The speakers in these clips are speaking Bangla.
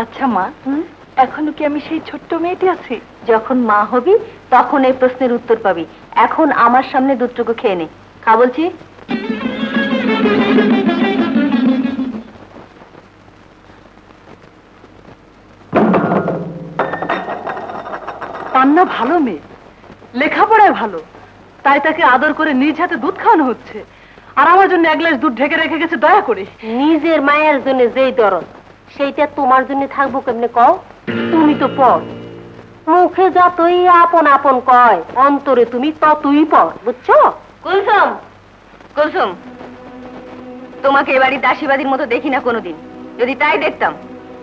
আচ্ছা মা, এখনো কি আমি সেই ছোট্ট মেয়েটি আছি? যখন মা হবি তখন এই প্রশ্নের উত্তর পাবি। এখন আমার সামনে দুধটুকু খেয়ে নে। খা বলছি। পান্না ভালো মেয়ে, লেখাপড়ায় ভালো, তাই তাকে আদর করে নিজ হাতে দুধ খাওয়ানো হচ্ছে। আর আমার জন্য এক গ্লাস দুধ ঢেকে রেখে গেছে দয়া করে। নিজের মায়ের জন্য যেই দরদ, সেইটা তোমার জন্য থাকবো কেমনে কও? তুমি তো পর, মুখে যতই আপন আপন কয়, অন্তরে তুমি ততই পর, বুঝছো? কুলসুম, কুলসুম, তোমাকে এবারই দাসীবাদীর মতো দেখি না কোনোদিন। যদি তাই দেখতাম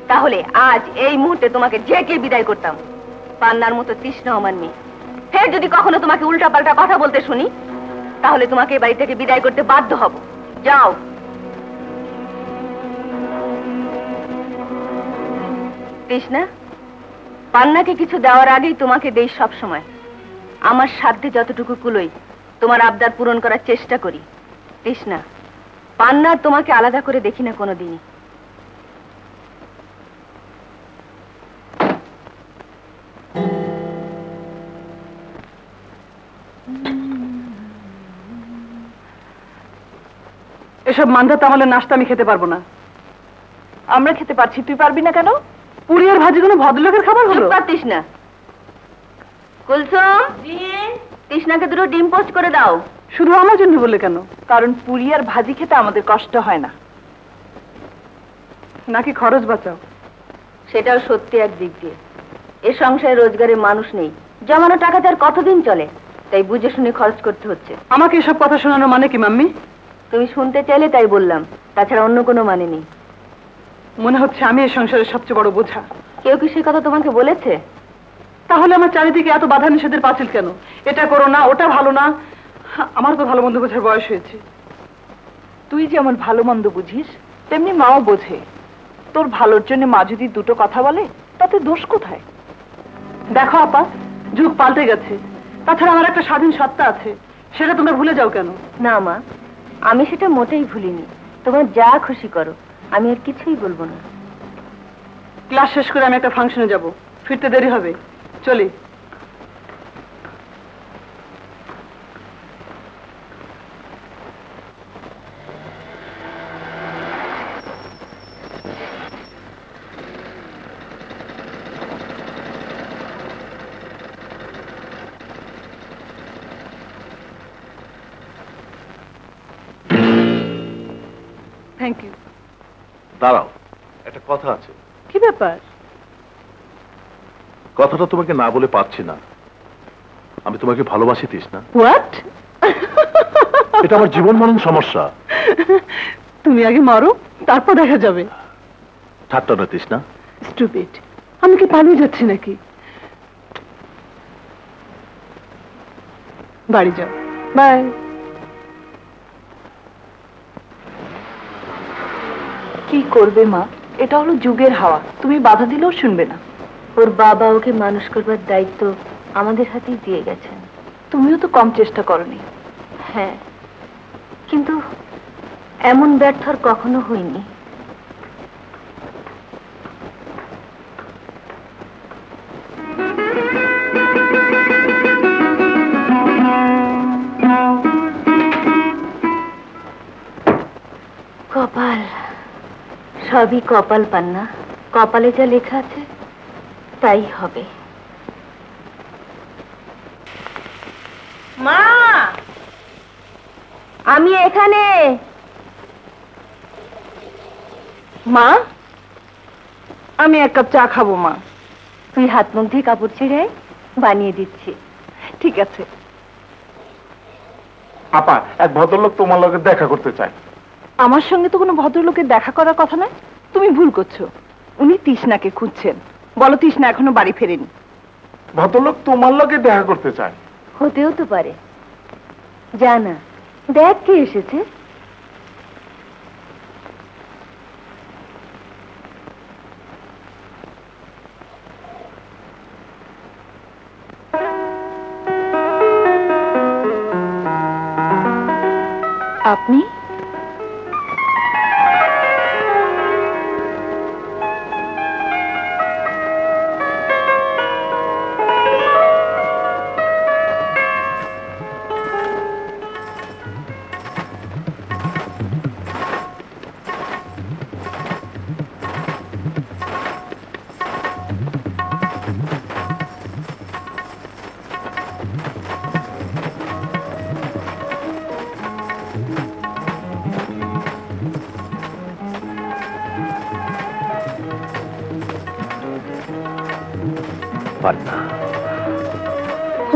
তাহলে আজ এই মুহূর্তে তোমাকে জেকে বিদায় করতাম। পান্নার মতো তৃষ্ণা আমার মেয়ে। ফের যদি কখনো তোমাকে উল্টা পাল্টা কথা বলতে শুনি তাহলে তোমাকে এই বাড়ি থেকে বিদায় করতে বাধ্য হব। যাও। তৃষ্ণা, পান্নাকে কিছু দেওয়ার আগেই তোমাকে দেই সব সময়। আমার সাধ্যে যতটুকু কুলোই তোমার আবদার পূরণ করার চেষ্টা করি। তৃষ্ণা, পান্নার তোমাকে আলাদা করে দেখি না কোনোদিনই। এসব মান্ধা তামালের নাস্তা আমি খেতে পারবো না। আমরা খেতে পারছি, তুই পারবি না কেন? পুরি আর ভাজি কোনো ভদ্রলোকের খাবার হলো? পারতিস না। কুলসুম, তৃষ্ণাকে দুটো ডিম পোস্ট করে দাও। শুধু আমার জন্য বলে কেন? কারণ পুরি আর ভাজি খেতে আমাদের কষ্ট হয় না। নাকি খরচ বাঁচাও? সেটাও সত্যি এক দিক দিয়ে। এ সংসারে রোজগারে মানুষ নেই, জমানো টাকাতে আর কতদিন চলে, তাই বুঝে শুনে খরচ করতে হচ্ছে। আমাকে এসব কথা শোনানোর মানে কি মাম্মি? তুমি শুনতে চাইলে তাই বললাম, তাছাড়া অন্য কোনো মানে নেই। মনে হচ্ছে আমি এই সংসারের সবচেয়ে বড় বোঝা। কেউ কি সে কথা তোমাকে বলেছে? তাহলে আমার চারিদিকে এত বাধা নিষেধের পাঁচিল কেন? এটা করো না, ওটা ভালো না। আমার তো ভালো মন্দ বোঝার বয়স হয়েছে। তুই যেমন ভালো মন্দ বুঝিস তেমনি মাও বোঝে। তোর ভালোর জন্য মা যদি দুটো কথা বলে তাতে দোষ কোথায়? দেখো আপা, যুগ পাল্টে গেছে। তাছাড়া আমার একটা স্বাধীন সত্তা আছে, সেটা তোমরা ভুলে যাও কেন? না মা, আমি সেটা মোটেই ভুলিনি। তোমার যা খুশি করো, আমি আর কিছুই বলবো না। ক্লাস শেষ করে আমি একটা ফাংশনে যাব, ফিরতে দেরি হবে, চলি। Thank you. দাঁড়াও, একটা কথা আছে। কি ব্যাপার? কথাটা তোমাকে না বলে পারছি না। আমি তোমাকে ভালোবাসি তৃষ্ণা। হোয়াট? এটা আমার জীবন মরণ সমস্যা। তুমি আগে মরো, তারপর দেখা যাবে। ঠাট্টা না তৃষ্ণা। স্টুপিড, আমি কি পালিয়ে যাচ্ছি নাকি? বাড়ি যাও, বাই। কি করবে মা, এটা হলো যুগের হাওয়া, তুমি বাধা দিলেও শুনবে না। ওর বাবা ওকে মানুষ করবার দায়িত্ব আমাদের হাতেই দিয়ে গেছেন। তুমিও তো কম চেষ্টা করনি। হ্যাঁ, কিন্তু এমন ব্যর্থ আর কখনো হয়নি। কপাল, সবই কপাল পান্না। কপালে যা লেখা আছে তাই হবে। মা, আমি এখানে। মা, আমি এক কাপ চা খাবো। মা, তুই হাত মুখ দিয়ে কাপড় ছেড়ে বানিয়ে দিচ্ছি। ঠিক আছে। আপা, এক ভদ্রলোক তোমার লগে দেখা করতে চায়। আমার সঙ্গে তো কোনো ভদ্রলোকের দেখা করার কথা নয়। তুমি ভুল করছো, উনি তৃষ্ণাকে খুঁজছেন। বলো তৃষ্ণা এখনো বাড়ি ফেরেনি। ভদ্রলোক তোমার লগে দেখা করতে চায়। হতেও তো পারে, জানা দেখ কে এসেছে। আপনি? পান্না।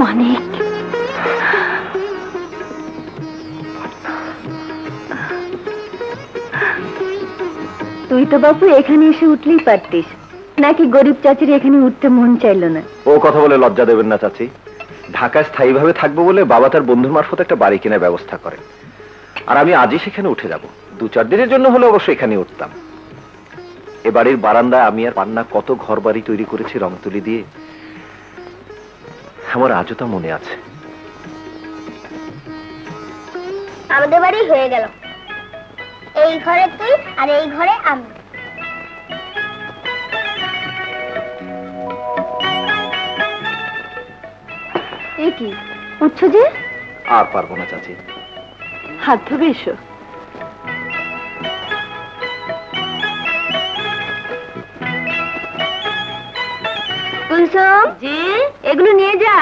অনেক তুই তো বাপু এখানে এসে উঠলেই পারতিস, নাকি গরিব চাচির এখানে উঠতে মন চাইলো না? ও কথা বলে লজ্জা দেবেন না চাচি। ঢাকায় স্থায়ীভাবে থাকবো বলে বাবা তার বন্ধুর মারফত একটা বাড়ি কেনার ব্যবস্থা করে, আর আমি আজই সেখানে উঠে যাব। 2-4 দিনের জন্য হলে অবশ্য এখানে উঠতাম। এ বাড়ির বারান্দায় আমি আর পান্না কত ঘর বাড়ি তৈরি করেছি রং তুলি দিয়ে, আমার আজও তা মনে আছে। আমাদের বাড়ি হয়ে গেল, এই ঘরে তুই আর এই ঘরে আমি। এ কি উঠছো যে? আর পারবো না চাচি। হাত ধোবে এসো। কুলসুম, জি এগুলো নিয়ে যা।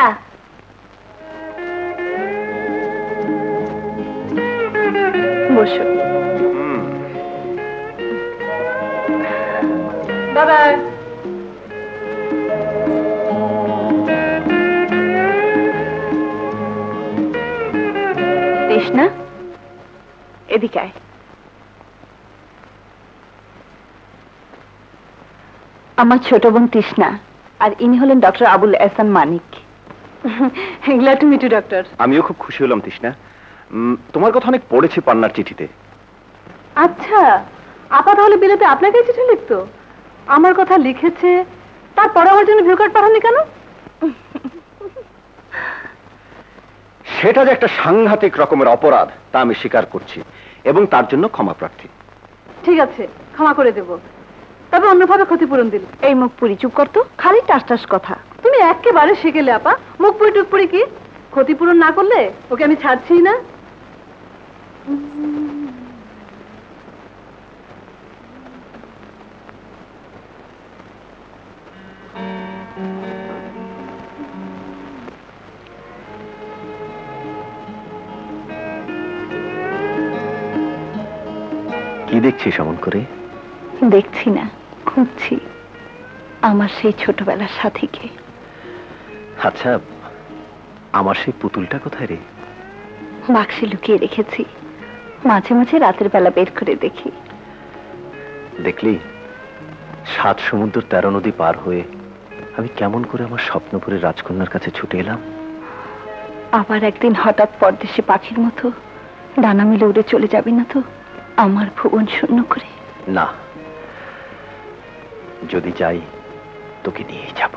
বসো। বাবা তৃষ্ণা, এদিকে আয়। আমার ছোট বোন তৃষ্ণা, আর ইনি হলেন doctor Abul Ehsan Manik. Glad to meet you doctor. আমিও খুব খুশি হলাম তৃষ্ণা। তোমার কথা অনেক পড়েছি পান্নার চিঠিতে। আচ্ছা, আপা তাহলে বিলেতে আপনাকে চিঠি লিখতো? আমার কথা লিখেছে, তারপরে আমার জন্য ভিউ কার্ড পাঠাননি কেন? সেটা যে একটা সাংঘাতিক রকমের অপরাধ তা আমি স্বীকার করছি, এবং তার জন্য ক্ষমা প্রার্থী। ঠিক আছে, ক্ষমা করে দেব, তবে অন্যভাবে ক্ষতিপূরণ দিল। এই মুখ পুরি, চুপ করতো, খালি টাস টাস কথা। তুমি একেবারে শিখেলে আপা। মুখ পুরি টুক পুরি কি? ক্ষতিপূরণ না করলে ওকে আমি ছাড়ছি না। কি দেখছিস এমন করে? দেখছি না, খুঁজছি আমার সেই ছোটবেলার সাথীকে। আচ্ছা, আমার সেই পুতুলটা কোথায় রে? বাক্সে লুকিয়ে রেখেছি, মাঝে মাঝে রাতের বেলা বের করে দেখি। দেখলি, 7 সমুদ্র 13 নদী পার হয়ে আমি কেমন করে আমার স্বপ্নপুরের রাজকন্যার কাছে ছুটে এলাম। আবার একদিন হঠাৎ পরদেশে পাখির মতো ডানা মেলে উড়ে চলে যাবি না তো আমার ভুবন শূন্য করে? না, যদি যাই তোকে নিয়েই যাব।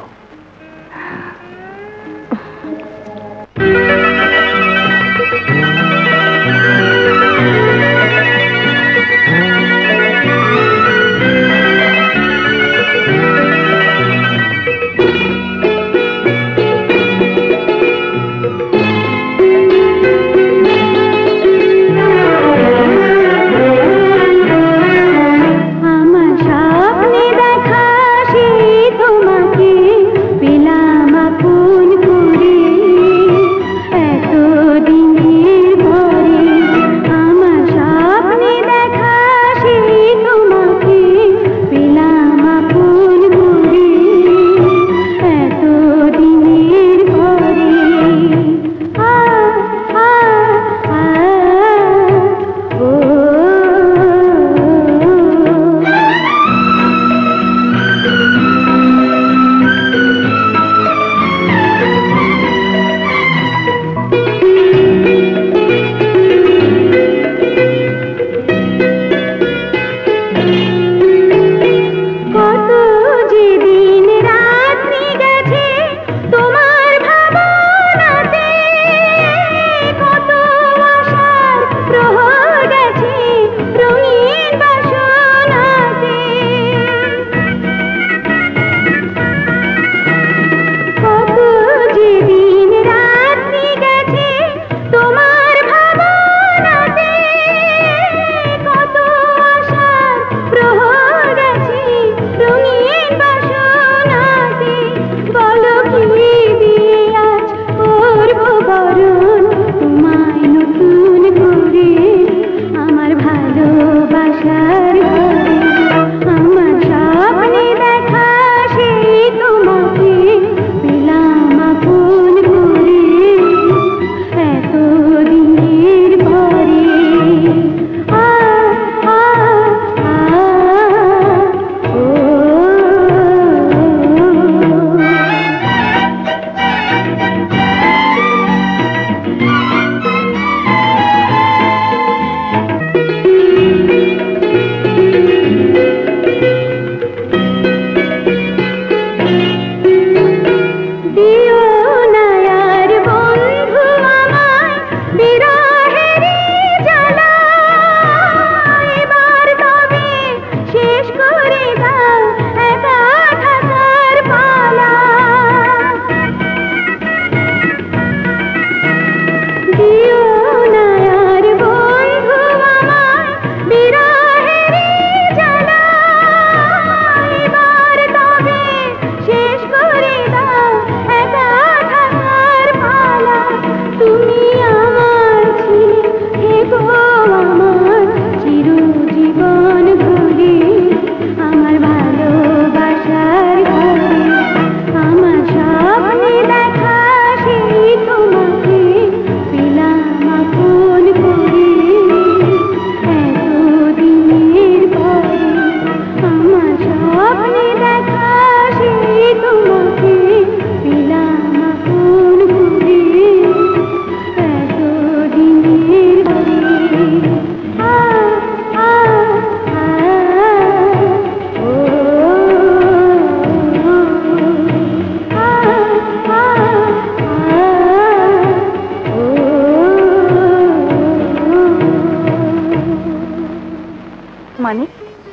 মানে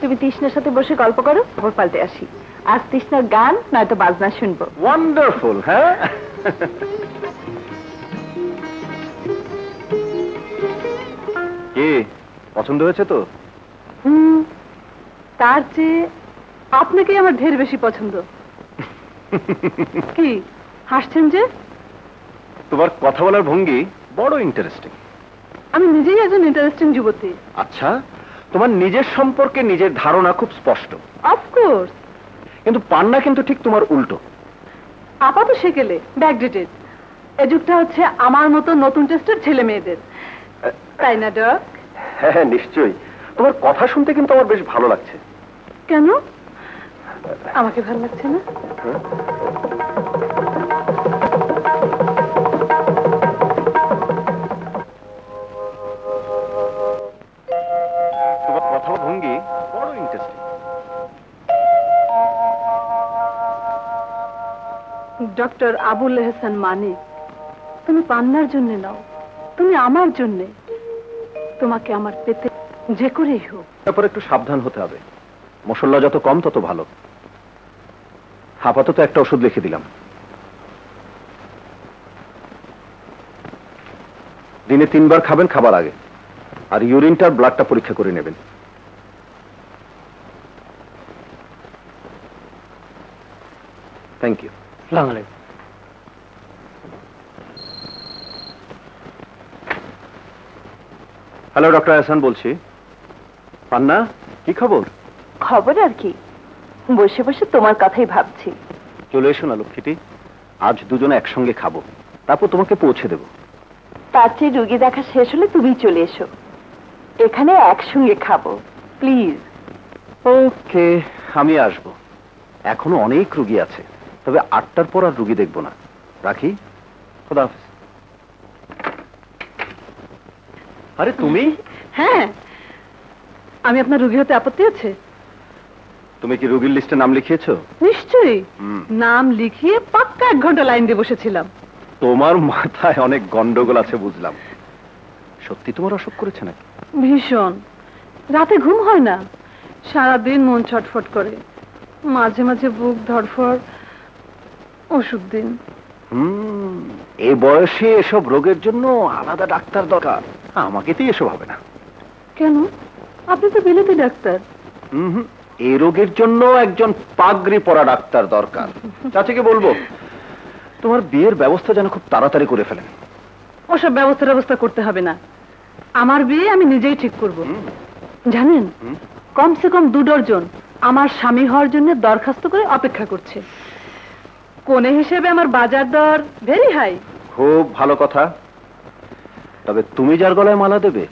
তুমি তৃষ্ণার সাথে বসে গল্প করো, খবর পাল্টে আসি। আজ তৃষ্ণার গান নয়তো বাজনা শুনবো। ওয়ান্ডারফুল। হ্যাঁ, কি পছন্দ হয়েছে তো? তার চেয়ে আপনাকে আমার ঢের বেশি পছন্দ। কি হাসছেন যে? তোমার কথা বলার ভঙ্গি বড় ইন্টারেস্টিং। আমি নিজেই একজন ইন্টারেস্টিং যুবতী। আচ্ছা, তোমার নিজের সম্পর্কে নিজের ধারণা খুব স্পষ্ট। অফকোর্স। কিন্তু পান্না কিন্তু ঠিক তোমার উল্টো। আপাত সেকেলে ব্যাকডেটেড। এ যুগটা হচ্ছে আমার মতো নতুন টেস্টের ছেলে মেয়েদের, তাই না ডক? হ্যাঁ, নিশ্চয়ই। তোমার কথা শুনতে কিন্তু আমার বেশ ভালো লাগছে। কেন আমাকে ভালো লাগছে না? তোমার কথা ভঙ্গি বড় ইন্টারেস্টিং। ডক্টর আবুল এহসান মানিক, তুমি পান্নার জন্য নাও, তুমি আমার জন্যে। তোমাকে আমার পেতে যে করেই হোক। তারপর একটু সাবধান হতে হবে। মশলা যত কম তত ভালো। আপাতত একটা ওষুধ লিখে দিলাম। দিনে 3 বার খাবেন খাবার আগে, আর ইউরিনটার ব্লাডটা পরীক্ষা করে নেবেন। Thank you. আসসালামু আলাইকুম। হ্যালো, ডক্টর এহসান বলছি। পান্না, কি খবর? খবর আর কি, বসে বসে তোমার কথাই ভাবছি। চলে এসো না লক্ষ্মীটি, আজ দুজনে একসঙ্গে খাবো, তারপর তোমাকে পৌঁছে দেব। তার চেয়ে রুগী দেখা শেষ হলে তুমি চলে এসো, এখানে একসঙ্গে খাবো প্লিজ। ওকে, আমি আসব। এখনো অনেক রুগী আছে, তবে 8টার পর আর রুগী দেখব না। রাখি, খোদা হাফেজ। আরে তুমি? হ্যাঁ, আমি আপনার রুগী হতে আপত্তি আছে? তুমি কি রুগীর লিস্টে নাম লিখিয়েছো? নিশ্চয়ই, নাম লিখিয়ে পাক্কা 1 ঘন্টা লাইন দিয়ে বসেছিলাম। তোমার মাথায় অনেক গন্ডগোল আছে বুঝলাম। সত্যি তোমার অসুখ করেছে নাকি? ভীষণ। রাতে ঘুম হয় না, সারাদিন মন ছটফট করে, মাঝে মাঝে বুক ধড়ফড়। ওষুধ দিন। এই বয়সে এসব রোগের জন্য আলাদা ডাক্তার দরকার। আমাকে তো এসব হবে না। কেন? আপনি তো বিলেতি ডাক্তার। এই রোগের জন্য একজন পাগড়ি পরা ডাক্তার দরকার। চাচিকে বলবো তোমার বিয়ের ব্যবস্থা যেন খুব তাড়াতাড়ি করে ফেলেন। ওসব ব্যবস্থা করতে হবে না, আমার বিয়ে আমি নিজেই ঠিক করব। জানেন, কমসে কম 2 ডজন আমার স্বামী হওয়ার জন্য দরখাস্ত করে অপেক্ষা করছে। কোনে হিসেবে আমার বাজার দর ভেরি হাই। খুব ভালো কথা। তবে তুমি যার গলায় মালা দেবে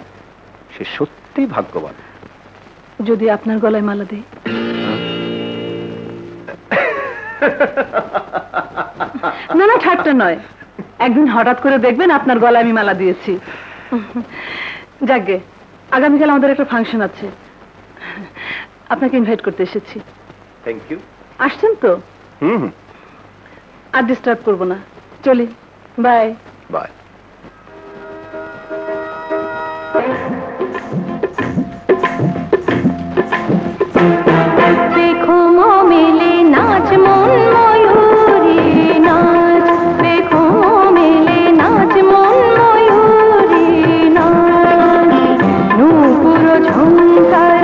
সে সত্যি ভাগ্যবান। যদি আপনার গলায় মালা দেই? না না, ঠাট্টা নয়। একদিন হঠাৎ করে দেখবেন আপনার গলায় আমি মালা দিয়েছি। যাকগে, আগামীকাল আমাদের একটা ফাংশন আছে, আপনাকে ইনভাইট করতে এসেছি। Thank you. আসছেন তো? আর ডিস্টার্ব করবো না, চলি। Bye bye. देखो मोमेले नाच मन मयूरी नाच, देखो मोमेले नाच मन मयूरी नाच, नूपुर झंकार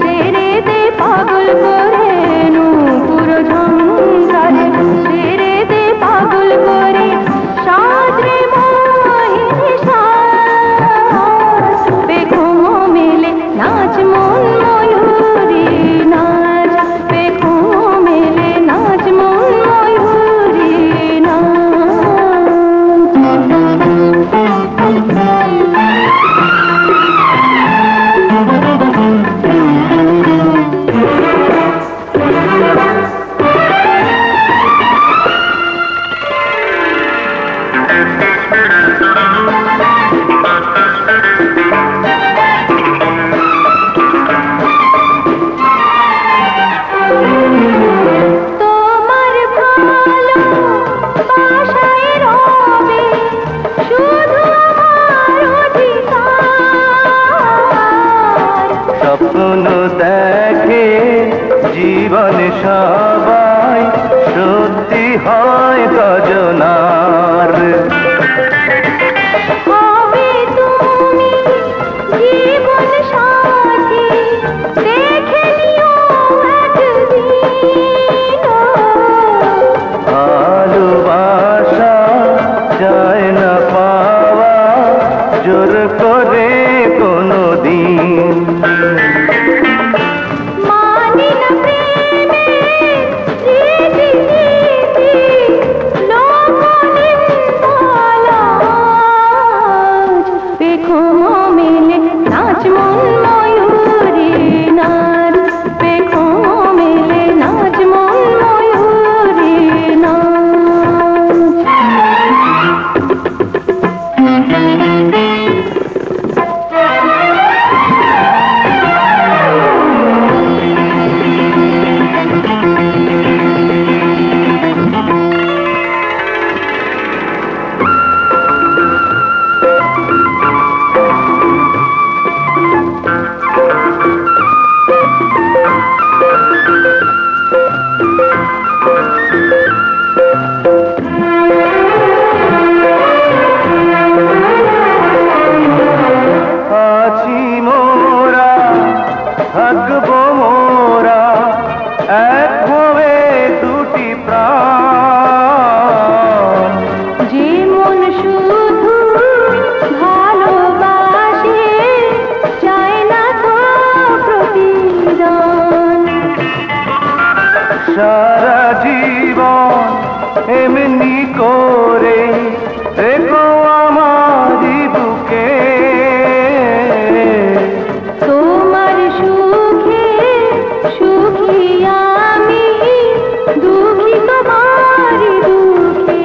दे रे दे पागल करे, नूपुर झंकार दे रे दे पागल करे, साज रे मोहिनी साज, देखो मोमेले नाच मन मयूरी नाच, देखो मेले नाच मन मयूरी नाच। স্বপ্ন দেখে জীবনে সবাই সত্যি হয় গজনার। ভালোবাসা যায় না পাওয়া জোর করে কোনো দিন। সারা জীবন এমনি করে রেখো আমারি বুকে, তোমার সুখে সুখী আমি, দুঃখী তোমার দুঃখে।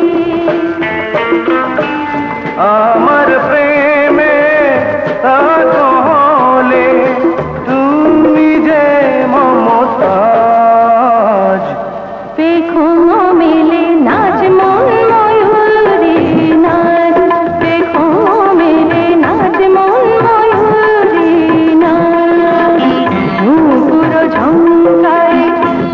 আমার প্রেমে হলে তুমি যে মমতা মেলে নাচ মন ময়ূরী নাচ, দেখো মেলে নাচ মন ময়ূরী নাচ। নূপুর ঝঙ্কারে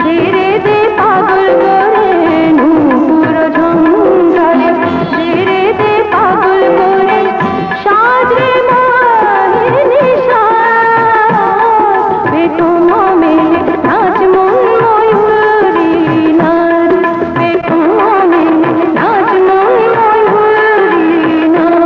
ছেড়ে দে পাগল করে, নূপুর ঝঙ্কারে ছেড়ে দে পাগল করে, সাজরে মায়ের নিশা। দেখো মেলে নাচ মন ময়ূরী নাচ, দেখো মেলে নাচ মন ময়ূরী নাচ।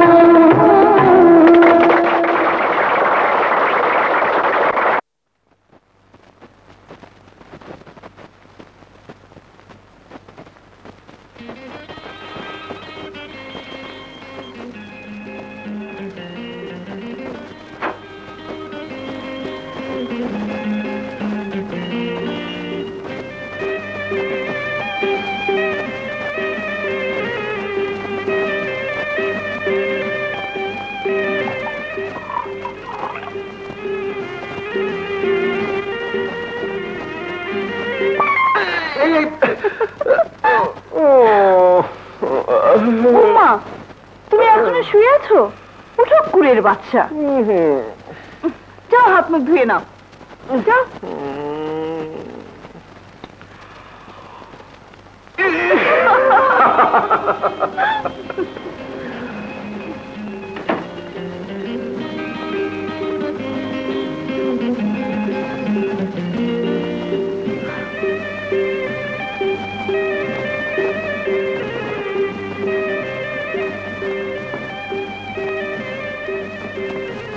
মা, তুমি এখনো শুয়ে আছো? উঠো কুড়ের বাচ্চা, যাও হাত মুখ ধুয়ে নাও, যাও।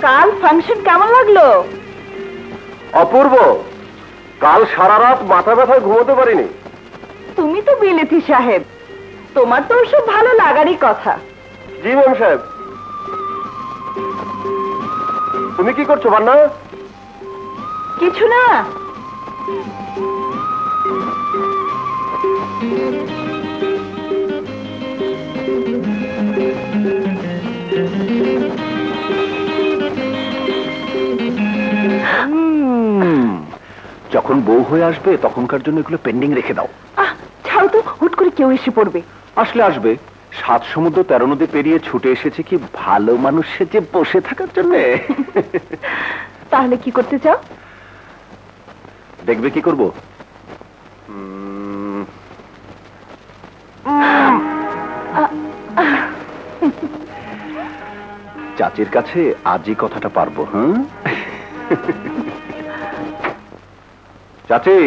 কাল ফাংশন কেমন লাগলো? অপূর্ব। কাল সারা রাত মাথা ব্যথায় ঘুমোতে পারিনি। তুমি তো বিলেতি সাহেব, তোমার তো ওসব ভালো লাগারই কথা। জি ম্যাম সাহেব। তুমি কি করছো বান্না? কিছু না। যখন বউ হয়ে আসবে তখনকার জন্য এগুলো পেন্ডিং রেখে দাও। ছাড়ো তো, হুট করে কেউ এসে পড়বে। আসলে আসবে, 7 সমুদ্র 13 নদী পেরিয়ে ছুটে এসেছে কি ভালো মানুষের যে বসে থাকার জন্য। তাহলে কি করতে চাও? দেখবে কি করব? চাচির কাছে আজই কথাটা পারবো। হ্যাঁ চাচি,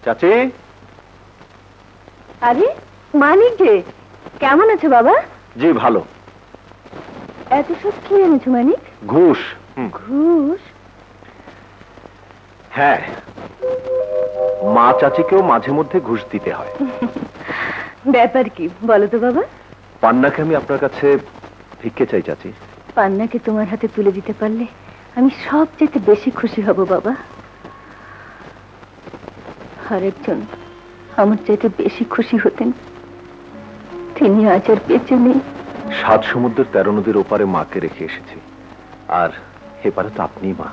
চাচি। আরে মানিক যে, কেমন আছে বাবা? জি ভালো। এত সব কি এনেছো মানিক? ঘুষ। ঘুষ? হ্যাঁ, মা চাচিকেও মাঝে মধ্যে ঘুষ দিতে হয়। ব্যাপার কি বলো তো বাবা? পান্নাকে আমি আপনার কাছে ভিক্ষে চাই চাচি। পান্নাকে তোমার হাতে তুলে দিতে পারলে আমি সবচেয়ে বেশি খুশি হব বাবা। আরেকজন আমার চাইতে বেশি খুশি হতেন, তিনি আজ আর বেঁচে নেই। 7 সমুদ্রের 13 নদীর ওপারে মাকে রেখে এসেছি, আর এপারে তো আপনিই মা।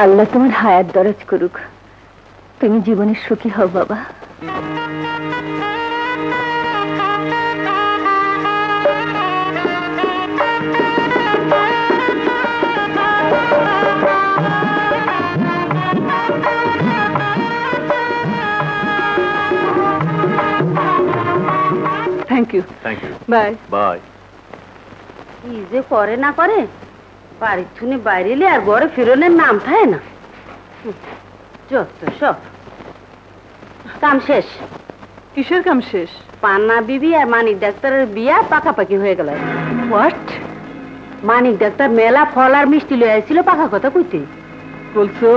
আল্লাহ তোমার হায়াত দরাজ করুক, তুমি জীবনে সুখী হও বাবা। Thank you. Thank you. Bye bye. কি যে করে না করে, বাড়ির ছুনে বাইরে এলে আর ঘরে ফিরনের নাম থাকে না। যত সব কাম শেষ। কিসের কাম শেষ? পান্না বিবি আর মানিক ডাক্তারের বিয়া পাকাপাকি হয়ে গেল। হোয়াট? মানিক ডাক্তার মেলা ফল আর মিষ্টি লয়ে আইছিল পাকা কথা কইতে। বলছো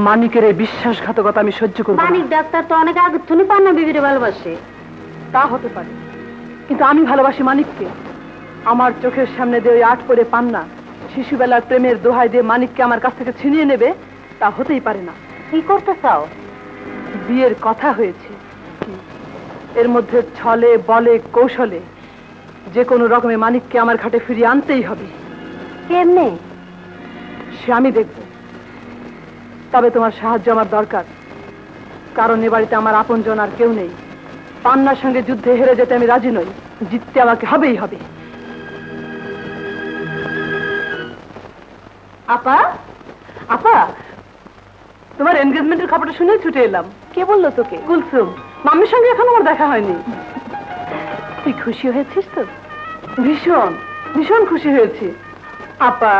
মানিকের এই বিশ্বাসঘাতকতা আমি সহ্য করব না। মানিক ডাক্তার তো অনেক আগে তুমি পান্না বিবিরে ভালোবাসে। তা হতে পারে, কিন্তু আমি ভালোবাসি মানিককে। আমার চোখের সামনে দিয়ে ওই 8 পরে পান্না শিশুবেলার প্রেমের দোহাই দিয়ে মানিককে আমার কাছ থেকে ছিনিয়ে নেবে, তা হতেই পারে না। কি করতে চাও? বিয়ের কথা হয়েছে, এর মধ্যে ছলে বলে কৌশলে যে কোনো রকমে মানিককে আমার ঘাটে ফিরিয়ে আনতেই হবে। কেমনে? সে আমি দেখব, তবে তোমার সাহায্য আমার দরকার, কারণ এ বাড়িতে আমার আপনজন আর কেউ নেই। পান্নার সঙ্গে যুদ্ধে হেরে যেতে আমি রাজি নই, জিততে আমাকে হবেই হবে। আপা, আপা, তোমার এনগেজমেন্টের খবরটা শুনে ছুটে এলাম। কে বললো তোকে? কুলসুম। মাম্মির সঙ্গে এখন আমার দেখা হয়নি। তুই খুশি হয়েছিস তো? ভীষণ ভীষণ খুশি হয়েছি। আপা,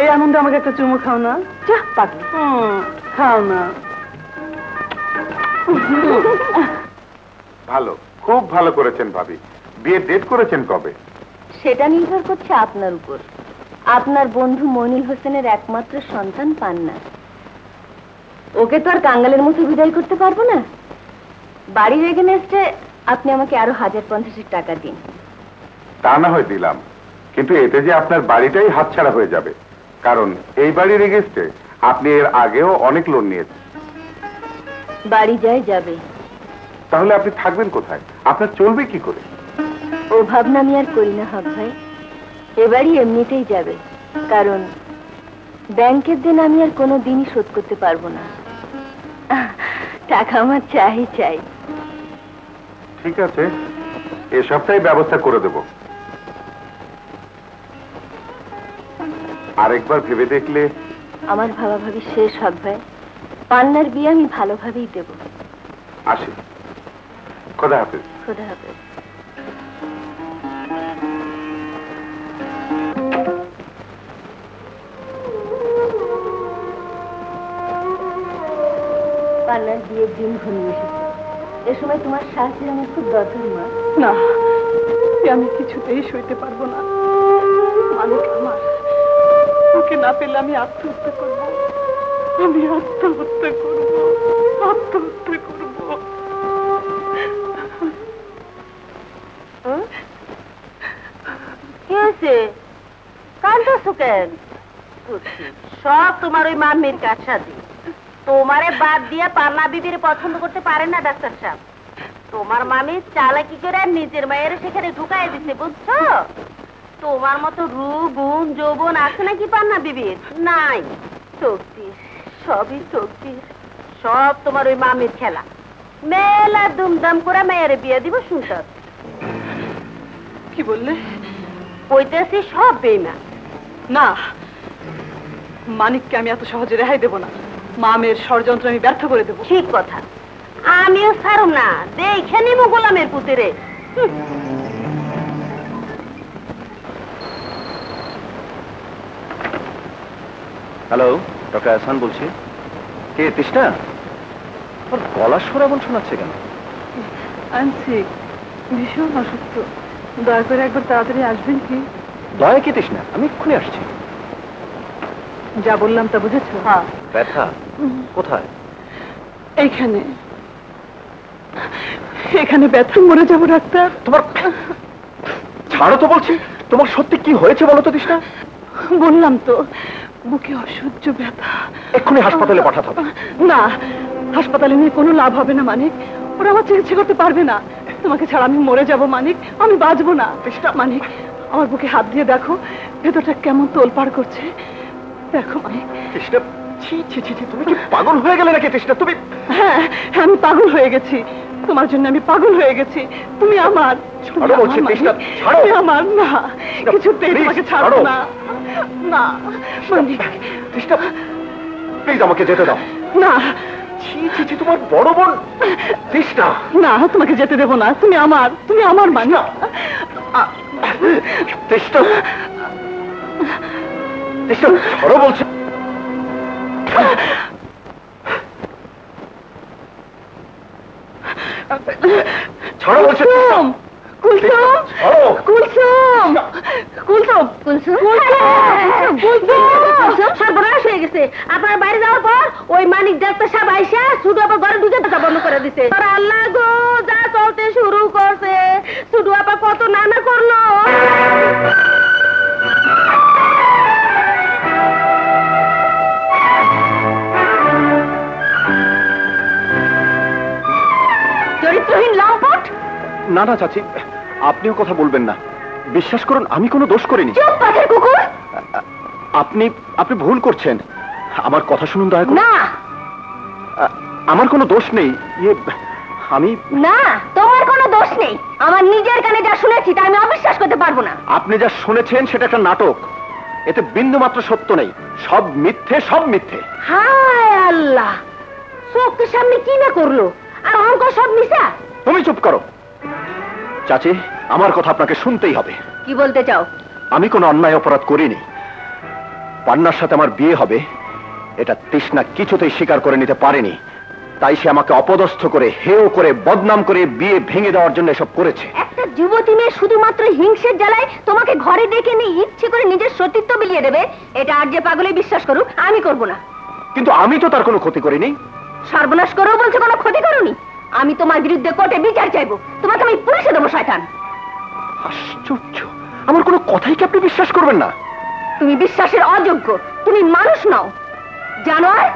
এই আনন্দে আমাকে একটা চুমু খাও না। যা পাগলি, খাও না। ভালো, খুব ভালো করেছেন ভাবি। বিয়ে ডেট করেছেন কবে? সেটা নির্ভর করছে আপনার উপর। আপনার বন্ধু মনির হোসেনের একমাত্র সন্তান পান্না, ওকে তো আর কাঙ্গালের মতো বিদায় করতে পারবো না। বাড়ির এগেনস্টে আপনি আমাকে আরো 1050 টাকা দিন। তা না হয় দিলাম, কিন্তু এতে যে আপনার বাড়িটাই হাতছাড়া হয়ে যাবে, কারণ এই বাড়ির এগেস্টে আপনি এর আগেও অনেক লোন নিয়েছেন। বাড়ি যায় যাবে, তাহলে আপনি থাকবেন কোথায়? আপনার চলবে কি করে? ও ভাবনা আমি আর করি না হক ভাই। এবারই এমনিতেই যাবে, কারণ ব্যাংকের দিন আমি আর কোনো দিনই শোধ করতে পারবো না। টাকা আমার চাই চাই। ঠিক আছে, এ সপ্তাহে ব্যবস্থা করে দেব। আরেকবার ভেবে দেখলে। আমার ভাবাভাবি শেষ হক ভাই, পান্নার বিয়ে আমি ভালোভাবেই দেব। আসি, খোদা হাফেজ। খোদা হাফেজ। পান্নার বিয়ের দিন ঘনিয়ে এসেছে, এ সময় তোমার সাহায্যের আমার খুব দরকার মা। না, আমি কিছুতেই সইতে পারবো না। মানিক আমার, ওকে না পেলে আমি আত্মহত্যা করব। আমি আত্মহত্যা করব, আত্মহত্যা করব। কি হয়েছে? কান্দছো কেন? সব তোমার ওই মাম্মির কাছাদি। তোমারে বাদ দিয়ে পান্না বিবির পছন্দ করতে পারেন না ডাক্তার সাহেব। তোমার মামি চালাকি করে নিজের মায়ের সেখানে ঢুকাই দিচ্ছে, বুঝছো? তোমার মতো রূপ গুণ যৌবন আছে নাকি পান্না বিবির? নাই। শক্তি, সবই শক্তি, সব তোমার ওই মামির খেলা। মেলা দুমদাম করে মেয়ের বিয়ে দিব শুনতে। কি বললে? কইতেছি সব বেইমান। না, মানিককে আমি এত সহজে রেহাই দেব না। মা মেয়ের ষড়যন্ত্র আমি ব্যর্থ করে দেবো। ঠিক কথা, আমিও ছাড়ুম না, দেখে নিব গোলামের পুতিরে। হ্যালো, ডক্টর আহসান বলছি। কে তৃষ্ণা? ওর গলার স্বর এমন শোনাচ্ছে কেন? আনছি, ভীষণ অসুস্থ, দয়া করে একবার তাড়াতাড়ি আসবেন কি? দয়া কি তৃষ্ণা? আমি এক্ষুনি আসছি। যা বললাম তা বুঝেছো? হ্যাঁ। ব্যথা কোথায়? এইখানে, এখানে ব্যথা, মরে যাবো ডাক্তার। তোমার ছাড়ো তো বলছি। তোমার সত্যি কি হয়েছে বলো তো তৃষ্ণা? বললাম তো, বুকে অসহ্য ব্যথা। এক্ষুনি হাসপাতালে পাঠাতে হবে। না, হাসপাতালে নিয়ে কোনো লাভ হবে না মানিক, ওরা আমার চিকিৎসা করতে পারবে না। তোমাকে ছাড়া আমি মরে যাব মানিক, আমি বাঁচবো না। মানিক, আমার বুকে হাত দিয়ে দেখো, ভেতরটা কেমন তোলপাড় করছে। দেখো মানিক। তৃষ্ণা, ছি ছি ছি, তুমি কি পাগল হয়ে গেলে নাকি তৃষ্ণা? তুমি? হ্যাঁ, আমি পাগল হয়ে গেছি, তোমার জন্য আমি পাগল হয়ে গেছি। তুমি আমার, ছাড়ো বলছি তৃষ্ণা, ছাড়ো। তুমি আমার না, কিছুতেই তোমাকে ছাড়ো না। না মানিক, তৃষ্ণা প্লিজ আমাকে যেতে দাও। না। ছি ছি ছি, তোমার বড় বোন তৃষ্ণা। না, তোমাকে যেতে দেবো না। তুমি আমার, তুমি আমার মানিক। তৃষ্ণা, তৃষ্ণা ছাড়ো বলছি। ছাড়ো বলছি। কুলসুম, কুলসুম, কুলসুম, কুলসুম, সর্বনাশ হয়ে গেছে। আপনার বাইরে যাওয়ার পর ওই মানিক ডাক্তার সাহেব আইসা শুধু আবার ঘরে ঢুকে দরজা বন্ধ করে দিছে। আল্লাহ গো, যা চলতে শুরু করছে, শুধু আবার কত নানা করলো। চরিত্রহীন লম্পট। না না চাচি, আপনিও কথা বলবেন না। বিশ্বাস করুন, আমি কোনো দোষ করিনি। চুপ পাখের কুকুর। আপনি আপনি ভুল করছেন। আমার কথা শুনুন দয়া করে। না, আমার কোনো দোষ নেই। আমি না, তোমার কোনো দোষ নেই। আমার নিজের কানে যা শুনেছি তা আমি অবিশ্বাস করতে পারবো না। আপনি যা শুনেছেন সেটা একটা নাটক। এতে বিন্দু মাত্র সত্য নেই। সব মিথ্যে, সব মিথ্যে। হায় আল্লাহ, চোখের সামনে কি না করলো, আর অঙ্ক সব মিশা। তুমি চুপ করো চাচি, আমার কথা আপনাকে শুনতেই হবে। কি বলতে চাও? আমি কোনো অন্যায় অপরাধ করিনি। পান্নার সাথে আমার বিয়ে হবে এটা তৃষ্ণা কিছুতেই স্বীকার করে নিতে পারেনি। তাই সে আমাকে অপদস্থ করে, হেয় করে, বদনাম করে বিয়ে ভেঙে দেওয়ার জন্য এসব করেছে। একটা যুবতী মেয়ে শুধুমাত্র হিংসের জ্বালায় তোমাকে ঘরে ডেকে নিয়ে ইচ্ছে করে নিজের সতীত্ব বিলিয়ে দেবে, এটা আর যে পাগলে বিশ্বাস করুক, আমি করব না। কিন্তু আমি তো তার কোনো ক্ষতি করিনি। সর্বনাশ করেও বলছে কোনো ক্ষতি করোনি। আমি তোমার বিরুদ্ধে কোর্টে বিচার চাইবো, তোমাকে আমি পুলিশে দেবো। শয়তান! আশ্চর্য, আমার কোনো কথাই কি আপনি বিশ্বাস করবেন না? তুমি বিশ্বাসের অযোগ্য, তুমি মানুষ নও। জানোয়ার,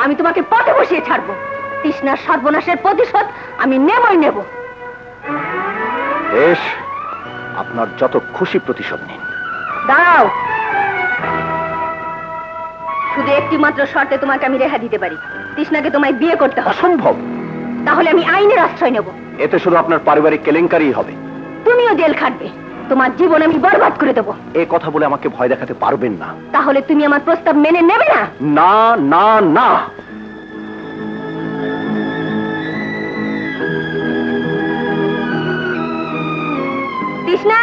আমি তোমাকে পথে বসিয়ে ছাড়বো। তৃষ্ণার সর্বনাশের প্রতিশোধ আমি নেবই নেব। বেশ, আপনার যত খুশি প্রতিশোধ নিন। দাঁড়াও, শুধু একটি মাত্র শর্তে তোমাকে আমি রেহাই দিতে পারি। তৃষ্ণাকে তোমায় বিয়ে করতে হবে। অসম্ভব। তাহলে আমি আইনের আশ্রয় নেব। এতে শুধু আপনার পারিবারিক কেলেঙ্কারি হবে। তুমিও জেল খাটবে, তোমার জীবন আমি বরবাদ করে দেবো। এই কথা বলে আমাকে ভয় দেখাতে পারবেন না। তাহলে তুমি আমার প্রস্তাব মেনে নেবে না? না না না। তৃষ্ণা,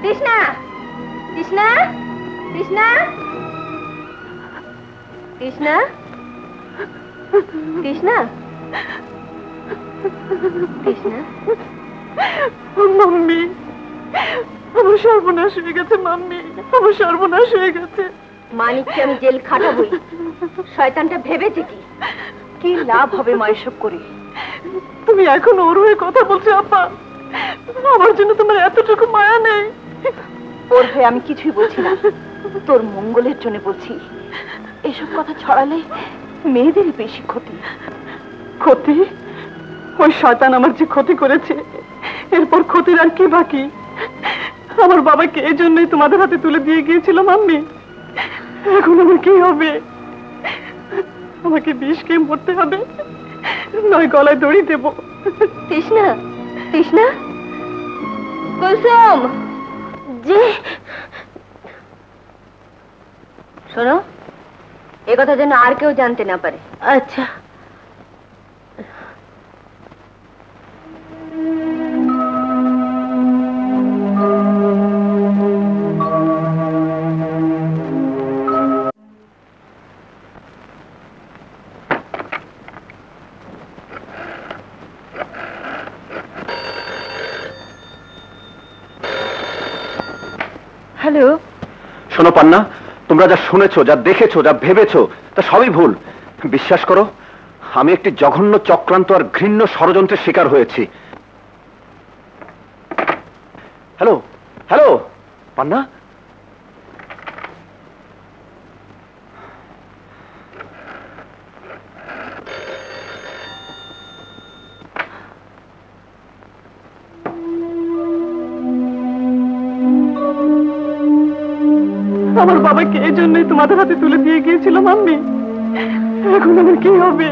তৃষ্ণা, তৃষ্ণা, তৃষ্ণা, তৃষ্ণা, তৃষ্ণা, তৃষ্ণা। মাম্মি, আমার সর্বনাশ হয়ে গেছে। মাম্মি, আমার সর্বনাশ হয়ে গেছে। মানিককে আমি জেল খাটাবই। শয়তানটা ভেবেছে কি কি লাভ হবে মা এসব করে? তুমি এখন ওর হয়ে কথা বলছো আপা? আমার জন্য তোমার এতটুকু মায়া নেই? ওর হয়ে আমি কিছুই বলছি না, তোর মঙ্গলের জন্য বলছি। এসব কথা ছড়ালে মেয়েদের বেশি ক্ষতি। ক্ষতি? ওই শয়তান আমার যে ক্ষতি করেছে, এরপর ক্ষতির আর কি বাকি? আমার বাবাকে এই জন্যই তোমাদের হাতে তুলে দিয়ে গিয়েছিল মাম্মি। এখন আমার কি হবে? আমাকে বিষ খেয়ে মরতে হবে, নয় গলায় দড়ি দেব। তৃষ্ণা, তৃষ্ণা, কুলসুম, জি শোনো, এ কথা যেন আর কেউ জানতে না পারে। আচ্ছা। হ্যালো। শোনো পান্না, তোমরা যা শুনেছো, যা দেখেছো, যা ভেবেছো, তা সবই ভুল। বিশ্বাস করো, আমি একটি জঘন্য চক্রান্ত আর ঘৃণ্য ষড়যন্ত্রের শিকার হয়েছি। হ্যালো হ্যালো পান্না, আমার বাবাকে এই জন্যই তোমাদের হাতে তুলে দিয়ে গিয়েছিলাম আমি। এখন আমার কি হবে?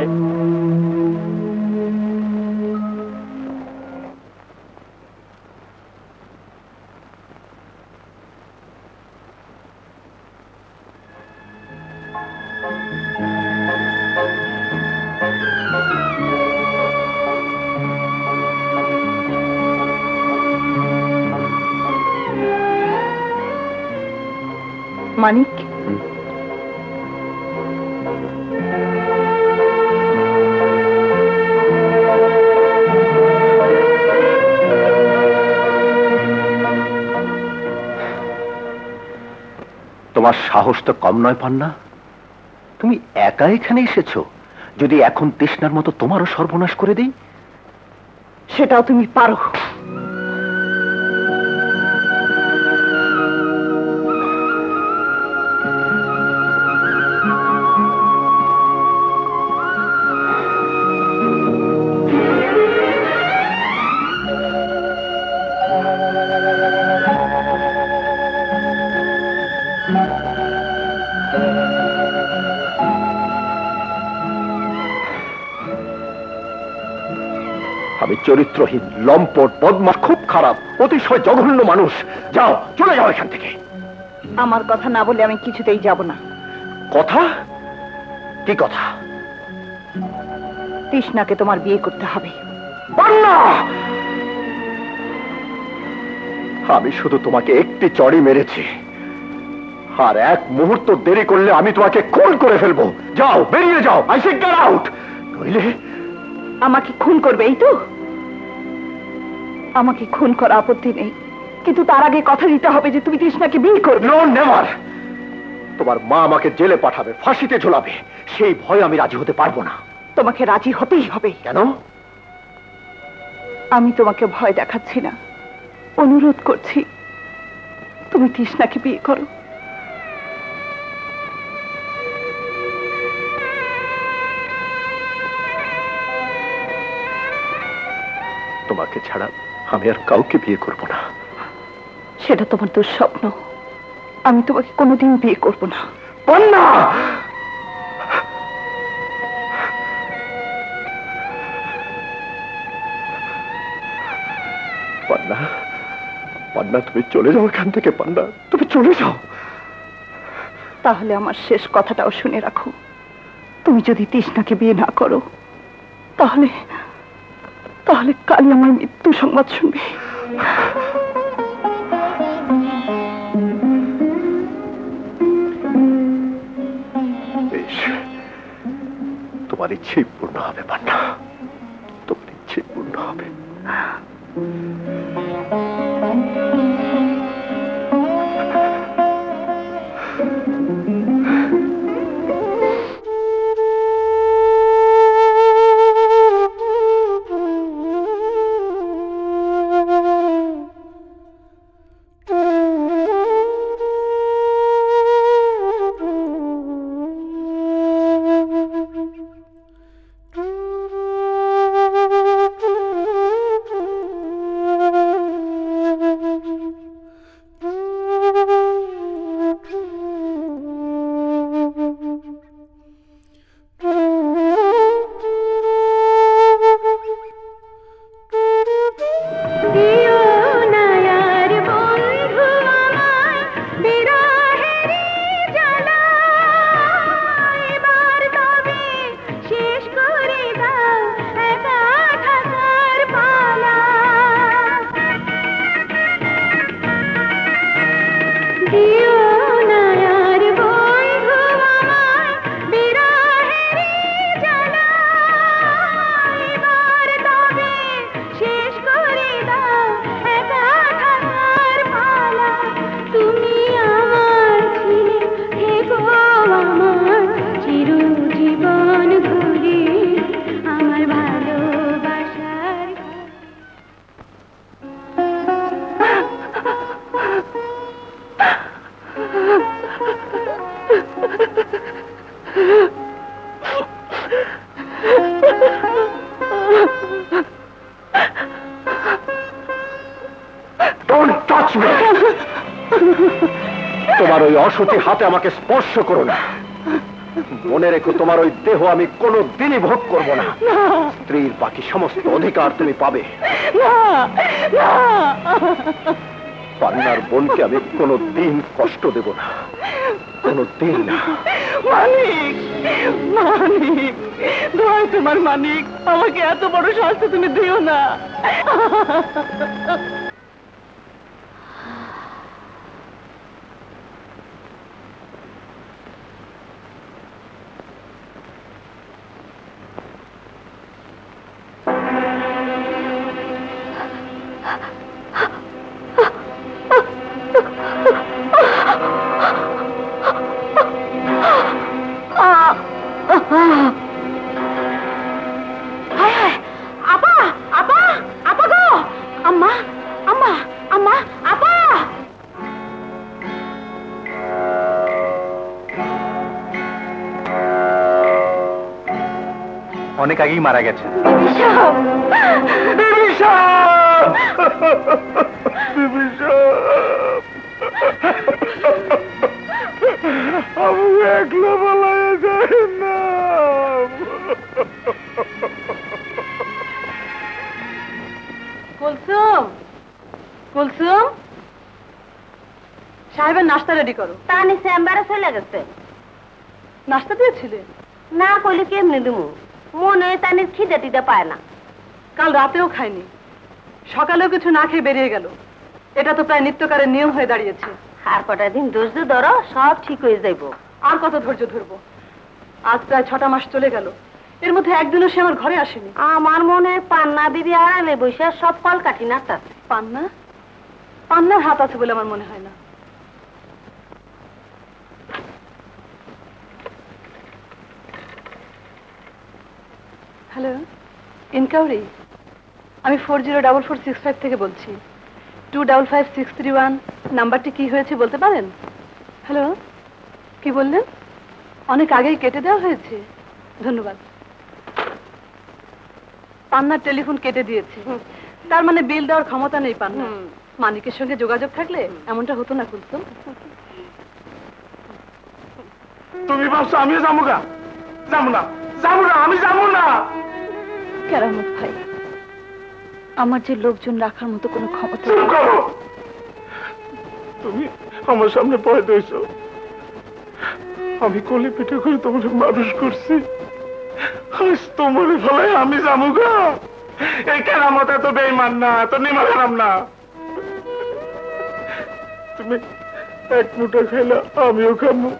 মানিক, তোমার সাহস তো কম নয় পান্না। তুমি একা এখানে এসেছো। যদি এখন তৃষ্ণার মতো তোমারও সর্বনাশ করে দিই? সেটাও তুমি পারো। আমি চরিত্রহীন, লম্পট, বদমাশ, খুব খারাপ, অতিশয় জঘন্য মানুষ। যাও, চলে যাও এখান থেকে। আমার কথা না বলে আমি কিছুতেই যাব না। কথা? কি কথা? তৃষ্ণাকে তোমার বিয়ে করতে হবে। পান্না, আমি শুধু তোমাকে একটি চড়ই মেরেছি, আর এক মুহূর্ত দেরি করলে আমি তোমাকে খুন করে ফেলবো। যাও, বেরিয়ে যাও। I say get out. নইলে আমাকে খুন করবে, এই তো? আমাকে খুন করা আপত্তি নেই, কিন্তু তার আগে কথা দিতে হবে যে তুমি তৃষ্ণাকে বিয়ে করবে। No, never. তোমার মা আমাকে জেলে পাঠাবে, ফাঁসিতে ঝোলাবে, সেই ভয়ে আমি রাজি হতে পারবো না। তোমাকে রাজি হতেই হবে। কেন? আমি তোমাকে ভয় দেখাচ্ছি না, অনুরোধ করছি, তুমি তৃষ্ণাকে বিয়ে করো। তোমাকে ছাড়া আমি আর কাউকে বিয়ে করব না। সেটা তোমার দুঃস্বপ্ন। আমি তোমাকে কোনোদিন বিয়ে করব না। পান্না, পান্না, পান্না, তুমি চলে যাও এখান থেকে। পান্না, তুমি চলে যাও। তাহলে আমার শেষ কথাটাও শুনে রাখো, তুমি যদি তৃষ্ণাকে বিয়ে না করো, তাহলে তাহলে কালই আমার মৃত্যু সংবাদ শুনবে। বেশ, তোমার ইচ্ছেই পূর্ণ হবে পান্না, তোমার ইচ্ছে পূর্ণ হবে। Don't touch me. তোমার ওই অসুচি হাতে আমাকে স্পর্শ করো না। মনে রেখো, তোমার ওই দেহ আমি কোনো দিনই ভোগ করব না। স্ত্রীর বাকি সমস্ত অধিকার তুমি পাবে। পান্নার বোনকে আমি কোনো দিন কষ্ট দেব না, কোনো দিন না। মানিক, মানিক, দোহাই তোমার মানিক, আমাকে এত বড় শাস্তি তুমি দিও না। অনেক আগেই মারা গেছে। আমি একলা বলা যায় না। কুলসুম, কুলসুম, সাহেবের নাস্তা রেডি করো। তানি চেম্বারে চলে গেছে। নাস্তা দিয়েছিলে? না কইলে কেমনে দিমু? মনে হয় তানির খিদে টিদে পায় না। কাল রাতেও খায়নি, সকালেও কিছু না খেয়ে বেরিয়ে গেল। এটা তো প্রায় নিত্যকারের নিয়ম হয়ে দাঁড়িয়েছে। আর কটা দিন ধৈর্য ধরো, সব ঠিক হয়ে যাইব। আর কত ধৈর্য ধরবো? আজ প্রায় 6টা মাস চলে গেল, এর মধ্যে একদিনও সে আমার ঘরে আসেনি। আমার মনে হয় পান্না দিদি আড়ালে বসে সব কল কাঠি নাড়তাছে। পান্না? পান্নার হাত আছে বলে আমার মনে হয় না। হ্যালো, ইনকাউরি, আমি 404465 থেকে বলছি। 255631 নাম্বারটি কি হয়েছে বলতে পারেন? হ্যালো, কি বললেন? অনেক আগেই কেটে দেওয়া হয়েছে? ধন্যবাদ। পান্নার টেলিফোন কেটে দিয়েছে, তার মানে বিল দেওয়ার ক্ষমতা নেই পান্না। মানিকের সঙ্গে যোগাযোগ থাকলে এমনটা হতো না। কুলসুম, তুমি ভাবছো আমিও যাবো না? যাবো না, যাবো না, আমি যাবো না। কেরামত ভাই, আমার যে লোকজন রাখার মতো কোনো ক্ষমতা চুপ করো। তুমি আমার সামনে পড়ে দিয়েছ। আমি কোলে পিঠে করে তোমার মানুষ করছি, আজ তোমার ফলে আমি যাবো গা? এই কেরামত এত বেইমান না, এত নিমা খারাপ না। তুমি এক মুঠো খাইলে আমিও খাবো,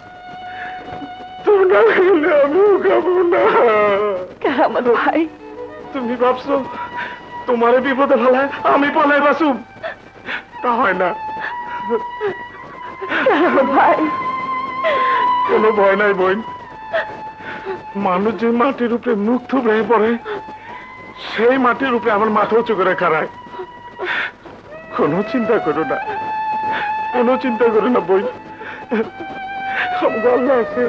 তুমি না খাইলে আমিও খাবো না। কেরামত ভাই, তুমি ভাবছো তোমারে বিপদে ফেলায় আমি পলাই বাসুম? তা হয় না। ভাই, কোনো ভয় নাই বোন। মানুষ যে মাটির উপরে মুখ থুবড়ে পড়ে, সেই মাটির উপরে আমার মাথা উঁচু করে খাড়ায়। কোনো চিন্তা করো না, কোনো চিন্তা করো না বোন, আমার আল্লাহ আছে।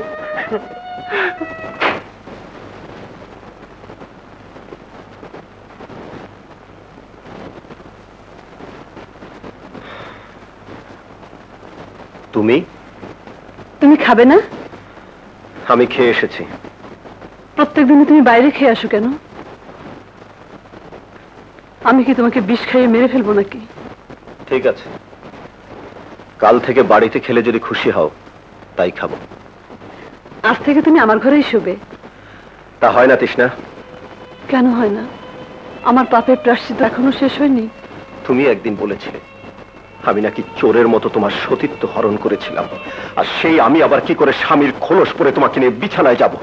তুমি তুমি খাবে না? আমি খেয়ে এসেছি। প্রত্যেকদিনই তুমি বাইরে খেয়ে আসো কেন? আমি কি তোমাকে বিষ খাইয়ে মেরে ফেলবো নাকি? ঠিক আছে, কাল থেকে বাড়িতে খেলে যদি খুশি হও তাই খাবো। আজ থেকে তুমি আমার ঘরেই শোবে। তা হয় না তৃষ্ণা? কেন হয় না? আমার পাপের প্রায়শ্চিত্ত এখনো শেষ হয়নি। তুমি একদিন বলেছিলে আমি নাকি চোরের মতো তোমার সতীত্ব হরণ করেছিলাম, আর সেই আমি আবার কি করে স্বামীর খোলস পরে তোমাকে নিয়ে বিছানায় যাব?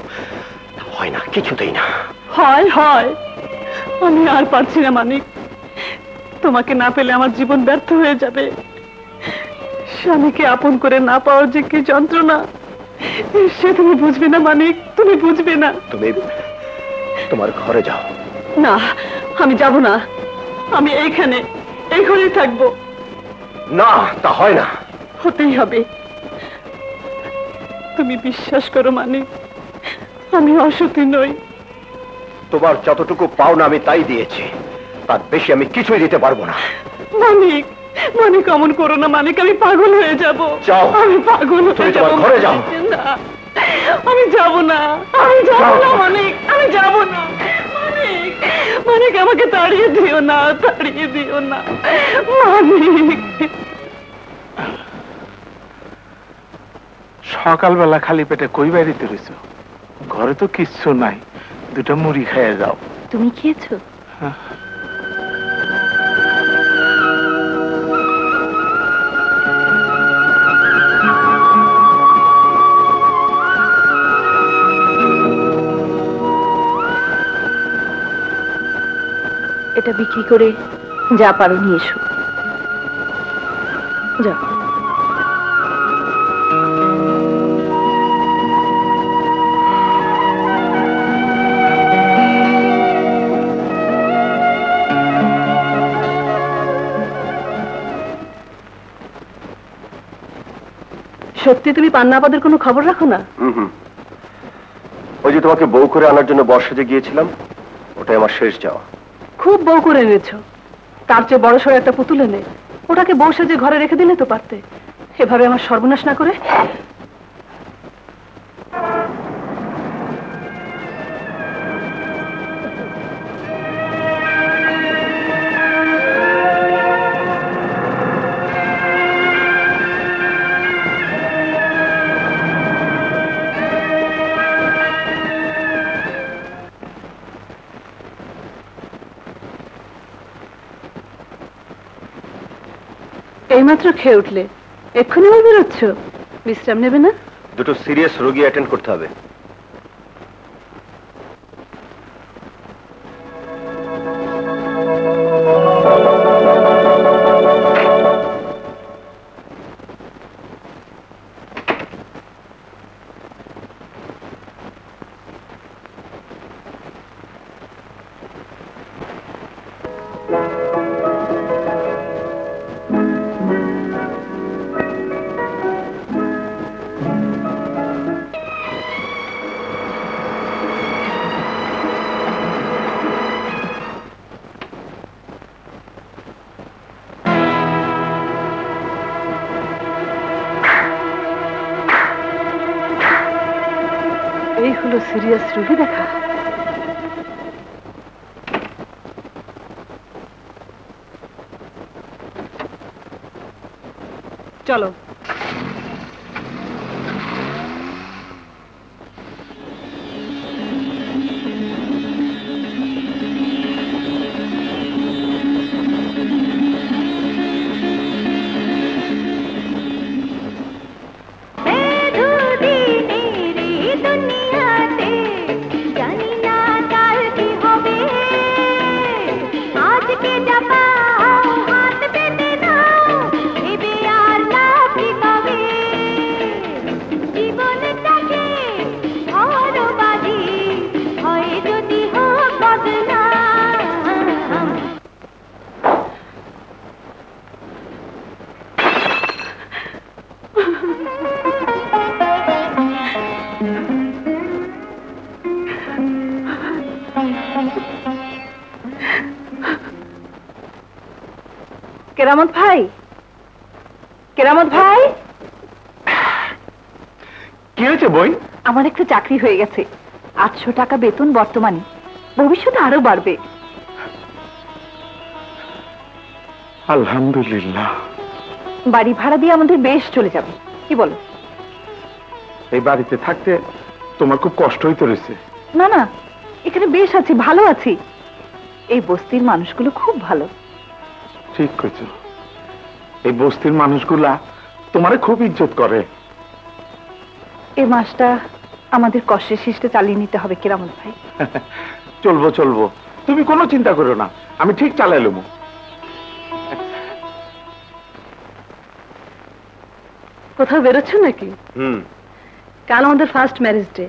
হয় না, কিছুতেই না। হয় হয়, আমি আর পারছি না মানিক। তোমাকে না পেলে আমার জীবন ব্যর্থ হয়ে যাবে। স্বামীকে আপন করে না পাওয়ার যে কি যন্ত্রণা, সে তুমি বুঝবে না মানিক, তুমি বুঝবে না। তুমি তোমার ঘরে যাও। না, আমি যাব না। আমি এইখানে, এই ঘরেই থাকবো। না, তা হয় না। হতেই হবে। তুমি বিশ্বাস করো মানিক, আমি অসতী নই। তোমার যতটুকু পাওনা আমি তাই দিয়েছি, তার বেশি আমি কিছুই দিতে পারবো না। মানিক, মানিক অমন করো না মানিক, আমি পাগল হয়ে যাব। যাও। আমি পাগল তুমি হয়ে তোমার যাব। ঘরে যাও। না, আমি যাব না, আমি যাব না মানিক, আমি যাব না মানিক। মানিক আমাকে তাড়িয়ে দিও না, তাড়িয়ে দিও না মানিক। সকালবেলা খালি পেটে কই বাড়িতে রয়েছ? ঘরে তো কিচ্ছু নাই, দুটো মুড়ি খেয়ে যাও। তুমি খেয়েছো? এটা বিক্রি করে যা পারো নিয়ে এসো। যাও। সত্যি তুমি পান্নাবাদের কোনো খবর রাখো না? ওই যে তোমাকে বউ করে আনার জন্য বর্ষাতে গিয়েছিলাম, ওটাই আমার শেষ যাওয়া। খুব বউ করে এনেছো, তার চেয়ে বড় সড় একটা পুতুল এনে ওটাকে বউ সেজে ঘরে রেখে দিলে তো পারতে। এভাবে আমার সর্বনাশ না করে। এইমাত্র খেয়ে উঠলে, এক্ষুনি আবার বেরোচ্ছ? বিশ্রাম নেবে না? দুটো সিরিয়াস রোগী অ্যাটেন্ড করতে হবে। এই হলো সিরিয়াস রোগী দেখা। চলো। কেরামত ভাই, কেরামত ভাই। কি হয়েছে বই? আমার একটা চাকরি হয়ে গেছে, 800 টাকা বেতন বর্তমানে, ভবিষ্যতে আরো বাড়বে। আলহামদুলিল্লাহ। বাড়ি ভাড়া দিয়ে আমাদের বেশ চলে যাবে, কি বলো? এই বাড়িতে থাকতে তোমার খুব কষ্ট হইতে রয়েছে। না না, এখানে বেশ আছি, ভালো আছি। এই বস্তির মানুষগুলো খুব ভালো। ঠিক কইছো, এই বস্তির মানুষগুলা তোমারে খুব ইজ্জত করে। এই মাসটা আমাদের কষ্টের শেষটা চালিয়ে নিতে হবে কেরামত ভাই। চলবো চলবো, তুমি কোনো চিন্তা করো না, আমি ঠিক চালাইলুম। কোথাও বেরোচ্ছ নাকি? কাল আমাদের ফার্স্ট ম্যারেজ ডে,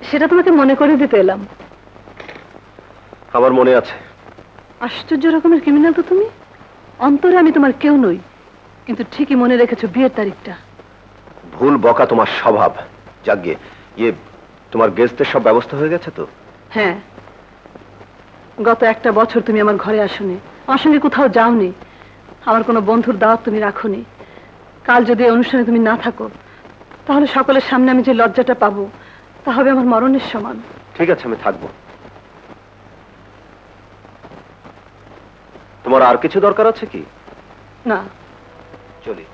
সেটা তোমাকে মনে করে দিতে এলাম। আমার মনে আছে। আশ্চর্য রকমের ক্রিমিনাল তো তুমি। অন্তরে আমি তোমার কেউ নই, কিন্তু ঠিকই মনে রেখেছো বিয়ের তারিখটা। ভুল বকা তোমার স্বভাব। যাকে ইয়ে, তোমার গেস্টদের সব ব্যবস্থা হয়ে গেছে তো? হ্যাঁ, গত একটা বছর তুমি আমার ঘরে আসোনি, আমার সঙ্গে কোথাও যাওনি। আমার কোনো বন্ধুর দাওয়াত তুমি রাখোনি। কাল যদি এই অনুষ্ঠানে তুমি না থাকো, তাহলে সকলের সামনে আমি যে লজ্জাটা পাবো তা হবে আমার মরণের সমান। ঠিক আছে, আমি থাকবো। তোমার আর কিছু দরকার আছে কি? না, চলি।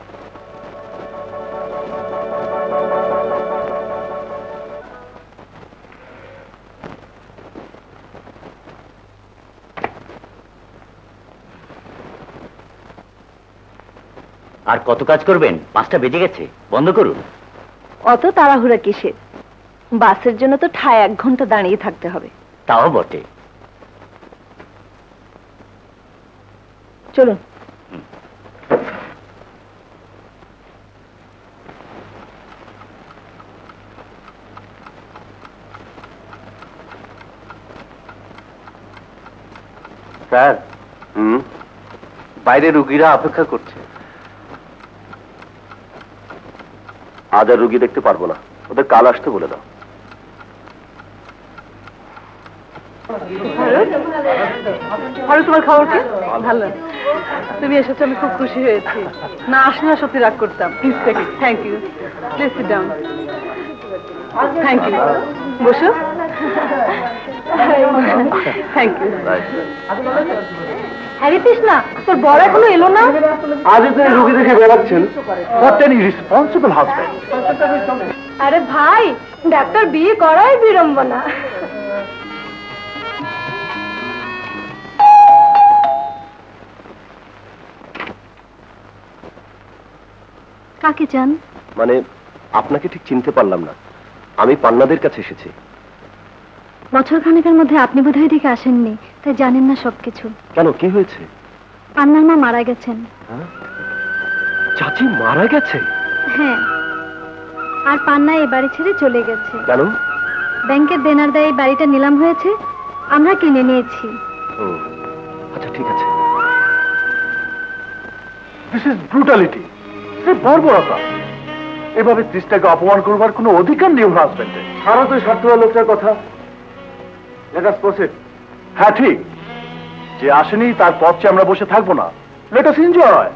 আর কত কাজ করবেন? 5টা বেজে গেছে, বন্ধ করুন। অত তাড়াহুড়া কিসের? বাসের জন্য তো ঠায় 1 ঘন্টা দাঁড়িয়ে থাকতে হবে। তাও বটে। চলুন। স্যার, বাইরে রুগীরা অপেক্ষা করছে। আজ আর রুগী দেখতে পারবো না, ওদের কাল আসতে বলে দাও। ভালো, তোমার খবর কি? ভালো। তুমি এসেছো, আমি খুব খুশি হয়েছি। না আসলে না সত্যি রাগ করতাম। Please take it. Thank you. Please sit down. Thank you. বসো। Thank you. হ্যারি তৃষ্ণা, তোর বড় এখনো এলো না? আজ তো রুগী দেখে বেড়াচ্ছেন। What an irresponsible husband. আরে ভাই, ডাক্তার বিয়ে করাই বিড়ম্বনা। কাকে চান? মানে আপনাকে ঠিক চিনতে পারলাম না। আমি পান্নাদের কাছে এসেছি। বছরখানেকের মধ্যে আপনি বোধহয় এদিকে আসেননি, তাই জানেন না সবকিছু। কেন, কি হয়েছে? পান্নার মা মারা গেছেন। চাচি মারা গেছে? হ্যাঁ, আর পান্না এ বাড়ি ছেড়ে চলে গেছে। কেন? ব্যাংকের দেনার দায়ে এই বাড়িটা নিলাম হয়েছে, আমরা কিনে নিয়েছি। আচ্ছা, ঠিক আছে। দিস ইজ ব্রুটালিটি, বর্বরতা। এভাবে তৃষ্ণাকে অপমান করবার কোনো অধিকার নেই ওর হাজবেন্ডের। সারা তো স্বার্থপর লোকটার কথা। Let us proceed. হ্যাঁ ঠিক, যে আসেনি তার পথে আমরা বসে থাকবো না। Let us enjoy.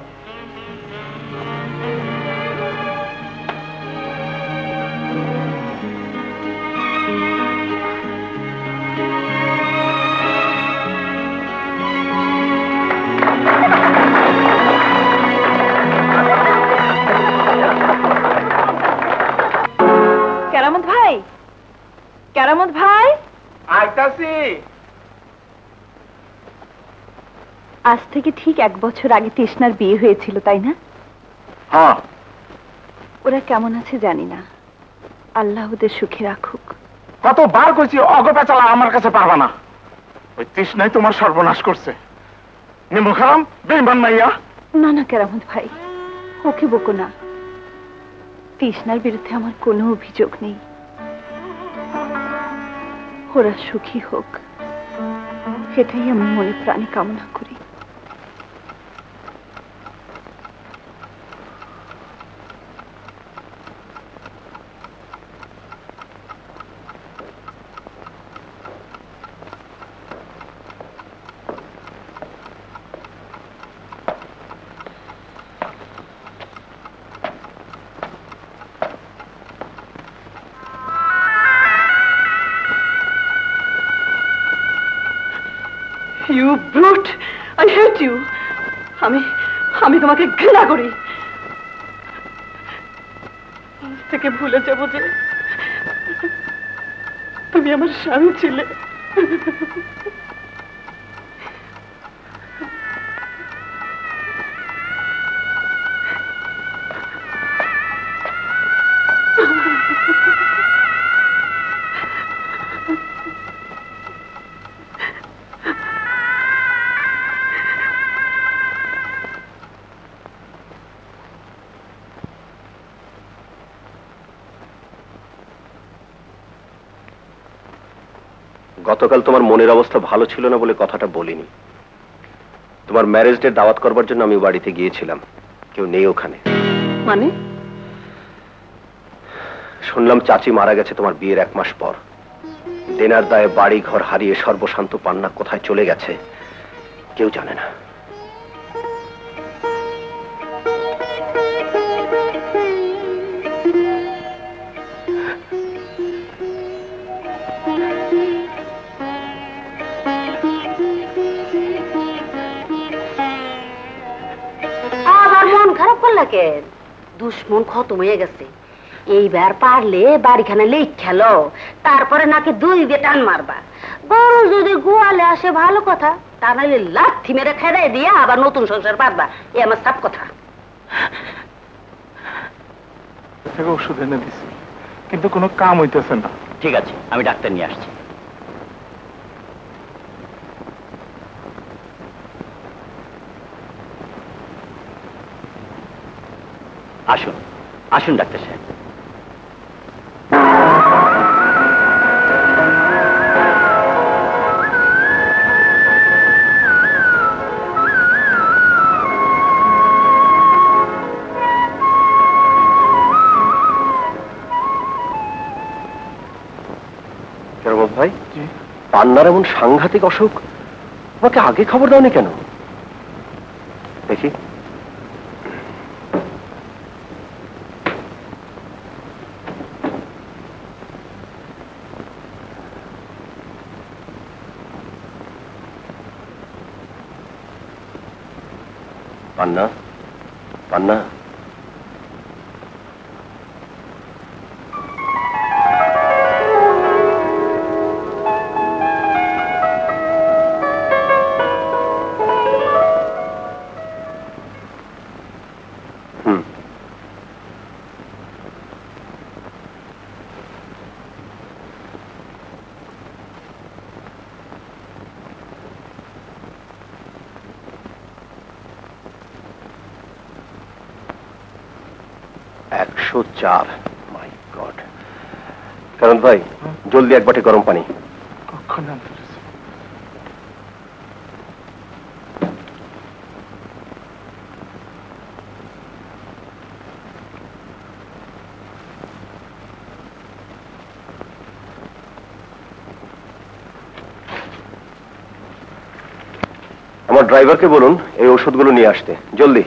কেরামত ভাই, কেরামত ভাই। আইতাছি। আজ থেকে ঠিক 1 বছর আগে তৃষ্ণার বিয়ে হয়েছিল, তাই না? হ্যাঁ। ওরা কেমন আছে জানি না, আল্লাহ ওদের সুখে রাখুক। কতবার কইছি অগপেচালা আমার কাছে পারবা না। ওই তৃষ্ণাই তোমার সর্বনাশ করছে। নিমু খারাম বেইমান মাইয়া। না না কেরামত ভাই, ওকে বকো না। তৃষ্ণার বিরুদ্ধে আমার কোনো অভিযোগ নেই। ওরা সুখী হোক, সেটাই আমি মনে প্রাণে কামনা করি। You brute! I hate you! আমি তোমাকে ঘৃণা করি। আজ থেকে ভুলে যাব যে তুমি আমার স্বামী ছিলে। গতকাল তোমার মনের অবস্থা ভালো ছিল না বলে কথাটা বলিনি। তোমার ম্যারেজ ডে দাওয়াত করবার জন্য আমি বাড়িতে গিয়েছিলাম, কেউ নেই ওখানে। মানে? শুনলাম চাচি মারা গেছে তোমার বিয়ের 1 মাস পর। দেনার দায়ে বাড়ি ঘর হারিয়ে সর্বশান্ত পান্না কোথায় চলে গেছে কেউ জানে না। কেন, দুশ্মন খতম হয়ে গেছে। এইবার পারলে বাড়িখানে লেক খেলো, তারপরে নাকি 2 দিয়ে টান মারবা। গরু যদি গোয়ালে আসে ভালো কথা, তা নাহলে লাথি মেরে খেদাই দিয়ে আবার নতুন সংসার পাতবা। এ আমার সাপ কথা। ওষুধ এনে দিছি, কিন্তু কোনো কাম হইতেছে না। ঠিক আছে, আমি ডাক্তার নিয়ে আসছি। আসুন আসুন ডাক্তার সাহেব। কেরামত ভাই, পান্নার এমন সাংঘাতিক অসুখ, আমাকে আগে খবর দাওনি কেন? দেখি। পান্না, পান্না, মাই গড। কারণ ভাই, জলদি 1 বাটি গরম পানি। কখন আনতে আমার ড্রাইভারকে বলুন এই ওষুধগুলো নিয়ে আসতে, জলদি।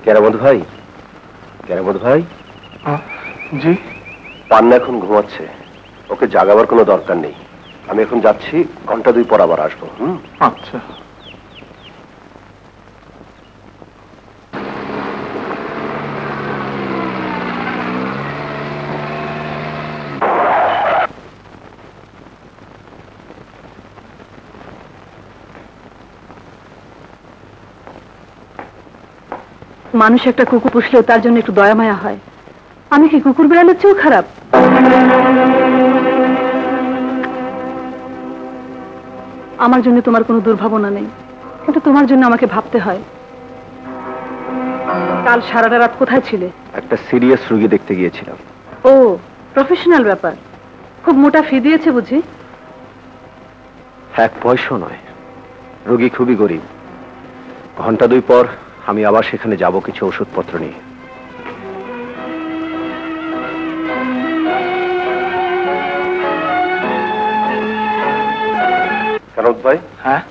কেরামত ভাই, কেরামত ভাই। জি। পান্না এখন ঘুমাচ্ছে, ওকে জাগাবার কোনো দরকার নেই। আমি এখন যাচ্ছি, ঘন্টা 2 পর আবার আসবো। আচ্ছা। মানুষ একটা কুকুর পুষলেও তার জন্য একটু দয়া মায়া হয়। আমি কি কুকুর বিড়ালের চেয়েও খারাপ? আমার জন্য তোমার কোনো দুর্ভাবনা নেই, কিন্তু তোমার জন্য আমাকে ভাবতে হয়। কাল সারাটা রাত কোথায় ছিলে? একটা সিরিয়াস রোগী দেখতে গিয়েছিলাম। ও, প্রফেশনাল ব্যাপার। খুব মোটা ফি দিয়েছে বুঝি? 1 পয়সা নয়, রোগী খুবই গরিব। ঘন্টা 2 পর আমি আবার সেখানে যাব কিছু ওষুধপত্র নিয়ে। কারণ ভাই, হ্যাঁ,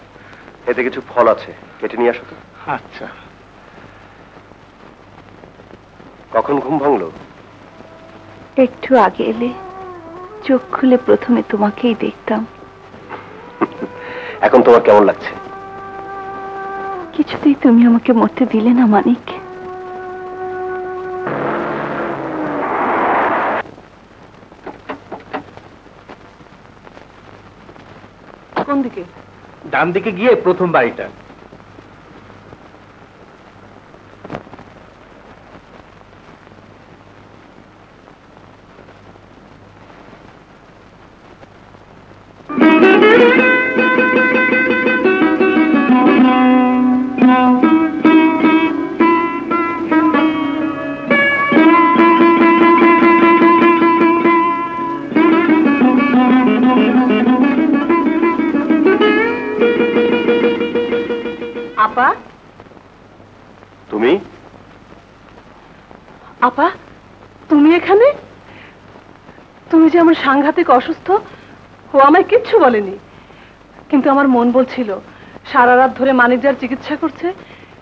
এতে কিছু ফল আছে, কেটে নিয়ে আসো তো। আচ্ছা। কখন ঘুম ভাঙলো? একটু আগে এলে, চোখ খুলে প্রথমে তোমাকেই দেখতাম। এখন তোমার কেমন লাগছে? কিছুতেই তুমি আমাকে মরতে দিলে না মানিক। কোন দিকে? ডান দিকে গিয়ে প্রথম বাড়িটা। তুমি? আপা, তুমি এখানে? তুমি যে আমার সাংঘাতিক অসুস্থ, ও আমায় কিচ্ছু বলেনি, কিন্তু আমার মন বলছিল সারা রাত ধরে মানিক যার চিকিৎসা করছে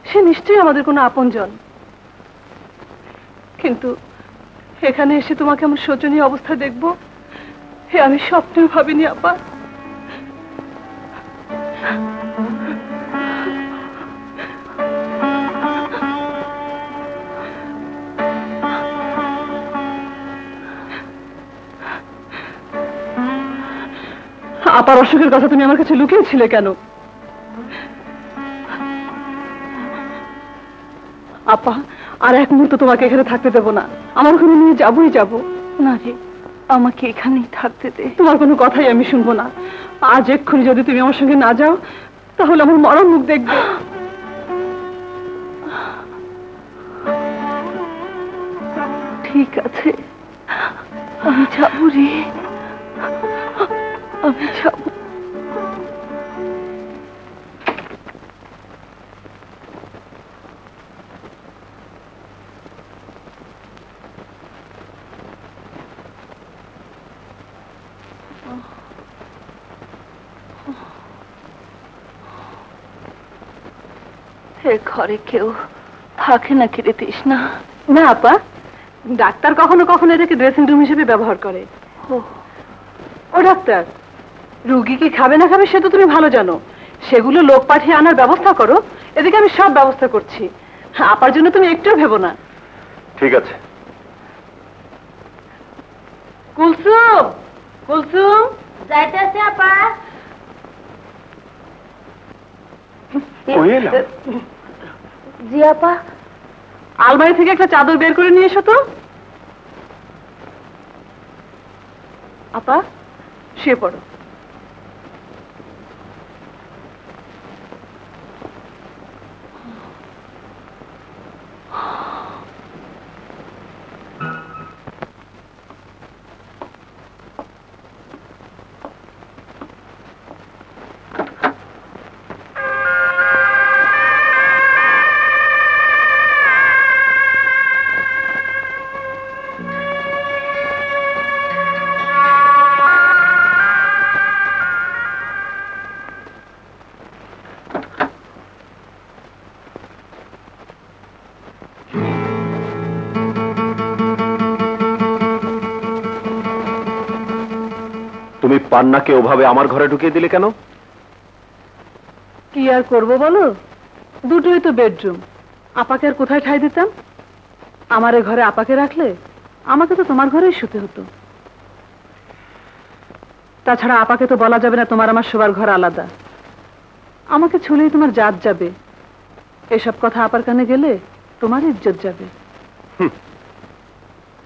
সে নিশ্চয়ই আমাদের কোনো আপনজন। কিন্তু এখানে এসে তোমাকে আমার শোচনীয় অবস্থা দেখবো হে আমি স্বপ্নেও ভাবিনি আপা। আপার অসুখের কথা তুমি আমার কাছে লুকিয়েছিলে কেন? আপা, আর এক মুহূর্ত তোমাকে এখানে থাকতে দেবো না, আমার ওখানে নিয়ে যাবোই যাবো। না রে, আমাকে এখানেই থাকতে দে। তোমার কোনো কথাই আমি শুনবো না। আজ এক্ষুনি যদি তুমি আমার সঙ্গে না যাও তাহলে আমার মরার মুখ দেখবে। ঠিক আছে, আমি যাবো রে, আমি যাবো। ঘরে কেউ থাকে নাকি রে তৃষ্ণা? না আপা, ডাক্তার কখনো কখনো এটাকে ড্রেসিং রুম হিসেবে ব্যবহার করে। ও ডাক্তার, রুগী কি খাবে না খাবে সে তো তুমি ভালো জানো, সেগুলো লোক পাঠিয়ে আনার ব্যবস্থা করো, এদিকে আমি সব ব্যবস্থা করছি। আপার জন্য তুমি একটুও ভেবো না। ঠিক আছে। কুলসুম, কুলসুম, যাইতেছে আপা। জি আপা। আলমারি থেকে একটা চাদর বের করে নিয়ে এসো তো। আপা, শুয়ে পড়ো। তুমি পান্নাকে ওভাবে আমার ঘরে ঢুকিয়ে দিলে কেন? কি আর করবো বলো, দুটোই তো বেডরুম, আপাকে আর কোথায় ঠাঁই দিতাম? আমার এ ঘরে আপাকে রাখলে আমাকে তো তোমার ঘরেই শুতে হতো। তাছাড়া আপাকে তো বলা যাবে না তোমার আমার শোবার ঘর আলাদা, আমাকে ছুলেই তোমার জাত যাবে। এসব কথা আপার কানে গেলে তোমার ইজ্জত যাবে।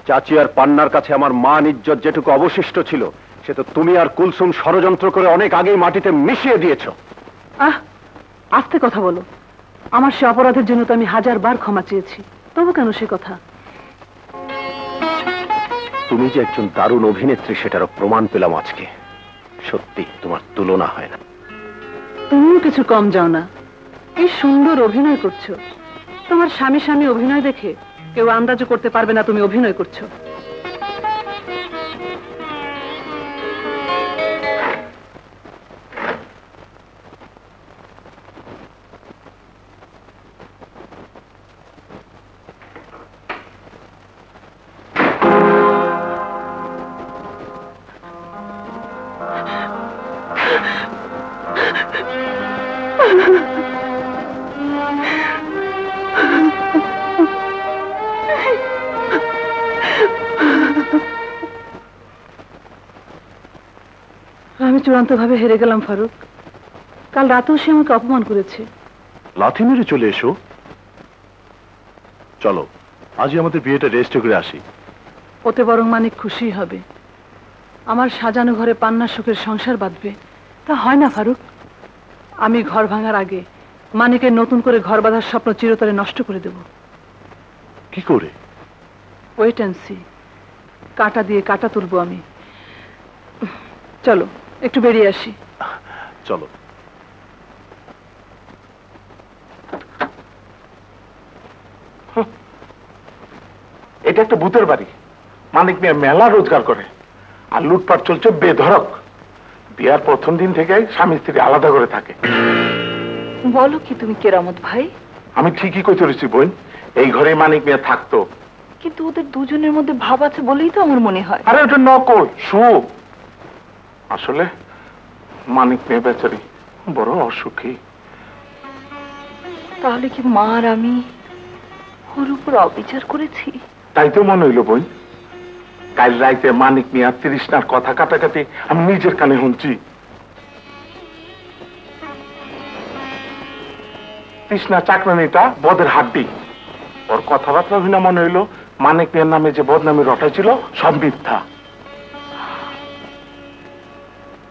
চাচি আর পান্নার কাছে আমার মান ইজ্জত যেটুকু অবশিষ্ট ছিল সে তো তুমি আর কুলসুম ষড়যন্ত্র করে অনেক আগেই মাটিতে মিশিয়ে দিয়েছো। আস্তে কথা বলো, আমার সে অপরাধের জন্য তো আমি 1000বার ক্ষমা চেয়েছি, তবু কেন সে কথা? তুমি যে একজন দারুণ অভিনেত্রী সেটারও প্রমাণ পেলাম আজকে। সত্যি তোমার তুলনা হয় না। তুমিও কিছু কম যাও না, কি সুন্দর অভিনয় করছো। তোমার স্বামী স্বামী অভিনয় দেখে কেউ আন্দাজও করতে পারবে না তুমি অভিনয় করছো। আমি চূড়ান্তভাবে হেরে গেলাম ফারুক। কাল রাতেও সে আমাকে অপমান করেছে। লাথি মেরে চলে এসো। চলো আজই আমাদের বিয়েটা রেজিস্টার করে আসি। ওতে বরং মানিক খুশি হবে। আমার সাজানো ঘরে পান্নার সুখের সংসার বাঁধবে, তা হয় না ফারুক। আমি ঘর ভাঙার আগে মানিকের নতুন করে ঘর বাঁধার স্বপ্ন চিরতরে নষ্ট করে দেব। কি করে? Wait and see. কাটা দিয়ে কাটা তুলবো আমি। চলো একটু বেরিয়ে আসি। চলো। এটা একটা ভূতের বাড়ি। মানিক মিয়া মেলা রোজগার করে, আর লুটপাট চলছে বেধরক। বিয়ার প্রথম দিন থেকে স্বামী স্ত্রী আলাদা করে থাকে। বলো কি তুমি কেরামত ভাই? আমি ঠিকই কই চলেছি বোন, এই ঘরে মানিক মিয়া থাকতো। কিন্তু ওদের দুজনের মধ্যে ভাব আছে বলেই তো আমার মনে হয়। আরে ওটা নকল, শো। আসলে মানিক মিয়া বেচারি বড় অসুখী। তাহলে কি মা আর আমি ওর উপর অবিচার করেছি? তাই তো মনে হইল বোন। কাল রাইতে মানিক মিয়া তৃষ্ণার কথা কাটাকাটি আমি নিজের কানে শুনছি। তৃষ্ণা চাকরানিটা বদের হাড্ডি। ওর কথাবার্তা শুনে মনে হইল মানিক মিয়ার নামে যে বদনামি রটা ছিল সব মিথ্যা।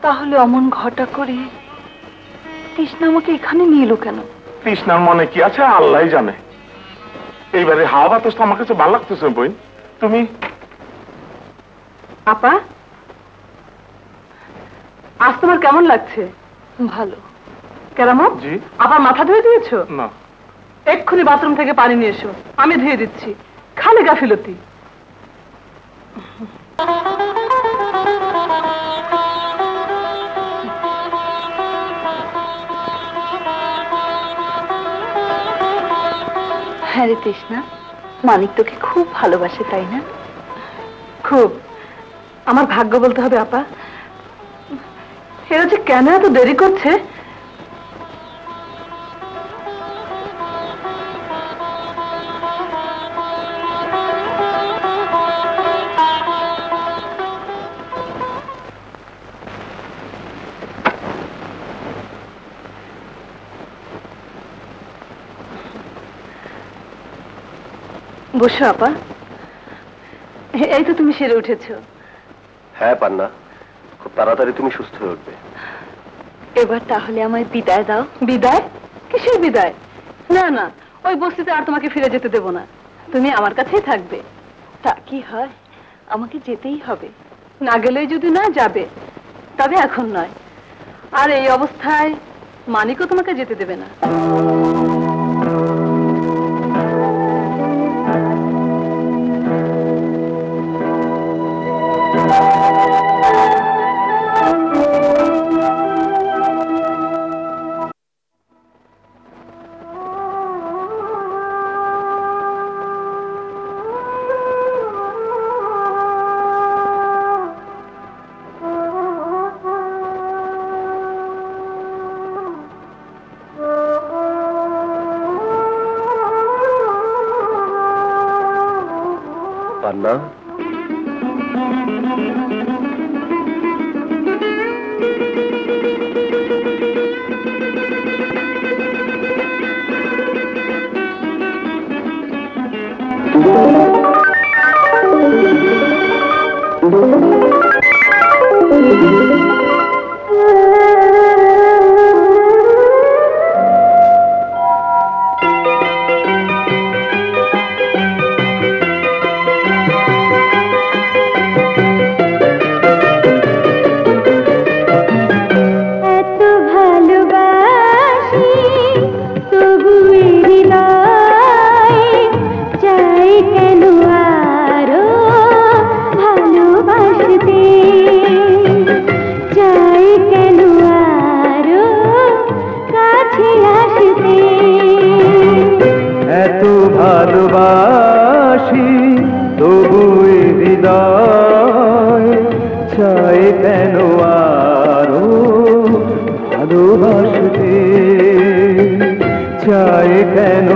তাহলে অমন ঘটা করে তৃষ্ণা আমাকে এখানে নিয়ে এলো কেন? তৃষ্ণার মনে কি আছে আল্লাহ জানে। এইবারে হাওয়া বাতাস তো আমার কাছে ভালো লাগতেছে বোন। তুমি আপা, আজ তোমার কেমন লাগছে? ভালো। কেরামত, জি। আবার মাথা ধুয়ে দিয়েছো? না। এক্ষুনি বাথরুম থেকে পানি নিয়ে এসো, আমি ধুয়ে দিচ্ছি। খালি গাফিলতি। হ্যাঁ রে তৃষ্ণা, মানিক তোকে খুব ভালোবাসে তাই না? খুব। আমার ভাগ্য বলতে হবে আপা। এরা যে কেন এত দেরি করছে? বসো আপা। এই তো তুমি সেরে উঠেছো। হ্যাঁ পান্না, খুব তাড়াতাড়ি তুমি সুস্থ হয়ে উঠবে। এবার তাহলে আমায় বিদায় দাও। বিদায়? কিসের বিদায়? না না, ওই বস্তিতে আর তোমাকে ফিরে যেতে দেব না। তুমি আমার কাছেই থাকবে। তা কি হয়, আমাকে যেতেই হবে। না গেলেই যদি না যাবে, তবে এখন নয়। আর এই অবস্থায় মানিকও তোমাকে যেতে দেবে না। পান্না, ভালোবাসি তবু হৃদয় চাই কেন আরো ভালোবাসতে, চাই কেন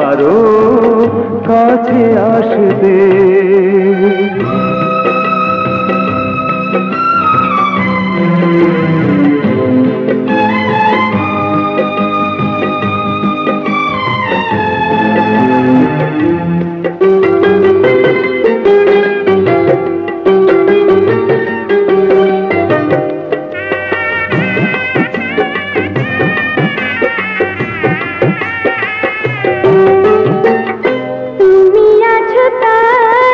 আরো কাছে আসতে। তুমি আছো তাই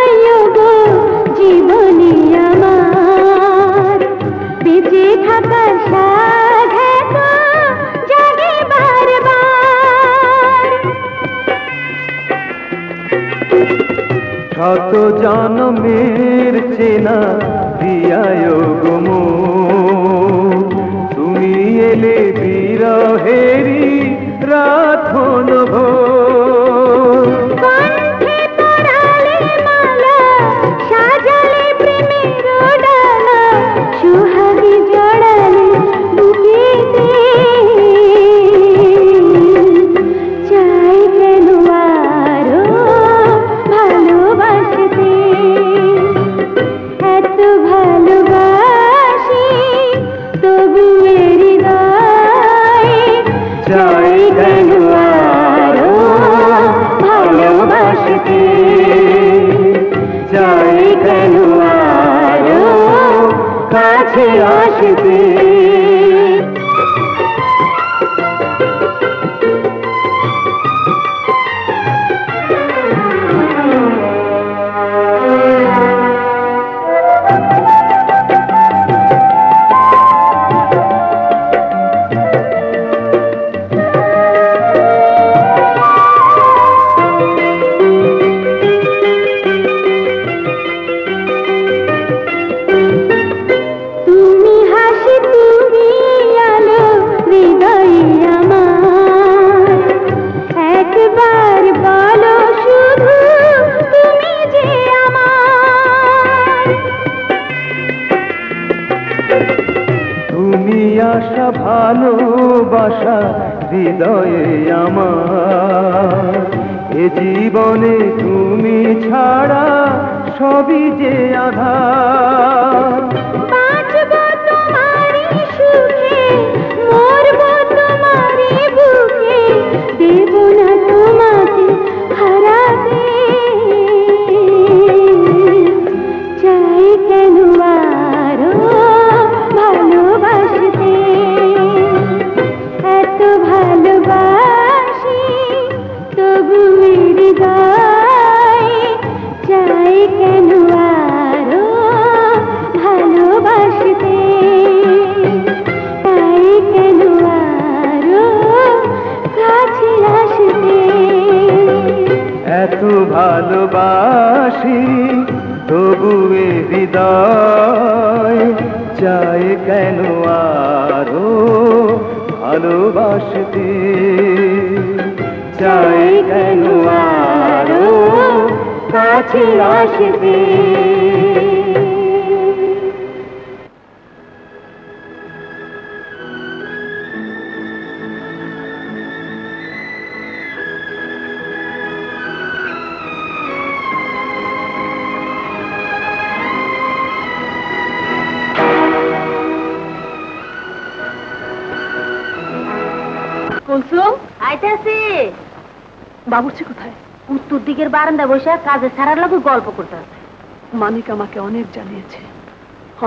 শত জনমের চেনা দিয়ায় গো মন, তুমি এলে বিরহেরি রাধন ভোর। কণ্ঠে তরালে মালা, সাজালে প্রেমের ডালা, সুহাগী জড়ালে বুকেতে। চাই কেন আরো ভালোবাসতে, এত ভালোবাসি তবু হৃদয়। চাই কেন আরো ভালোবাসতে, চাই কেন আরো কাছে আসতে। তুমি হাসি তুমি আলো হৃদয়ে আমার, একবার বলো শুধু তুমি যে আমার। তুমি আশা ভালোবাসা হৃদয়ে আমার, এ জীবনে তুমি ছাড়া সবই যে আধার। বাঁচব তোমারই সুখে, মরব তোমারই বুকে, দেব না তোমাকে হারাতে। চাই কেন আরো ভালোবাসতে, এত ভালোবাসি তবু হৃদয়। চাই কেন আরো ভালোবাসতে, চাই কেন আরো কাছে আসতে। এত ভালোবাসি তবু এ হৃদয়, চাই কেন আরো ভালোবাসতে। চাই কেন আরো কাছে আসতে। কুলসুম আইতাছি। বাবুর্চি কোথায়? উত্তর দিকের বারান্দা বসে কাজে ছাড়ার লোক গল্প করতে আছে। মানিক আমাকে অনেক জ্বালিয়েছে,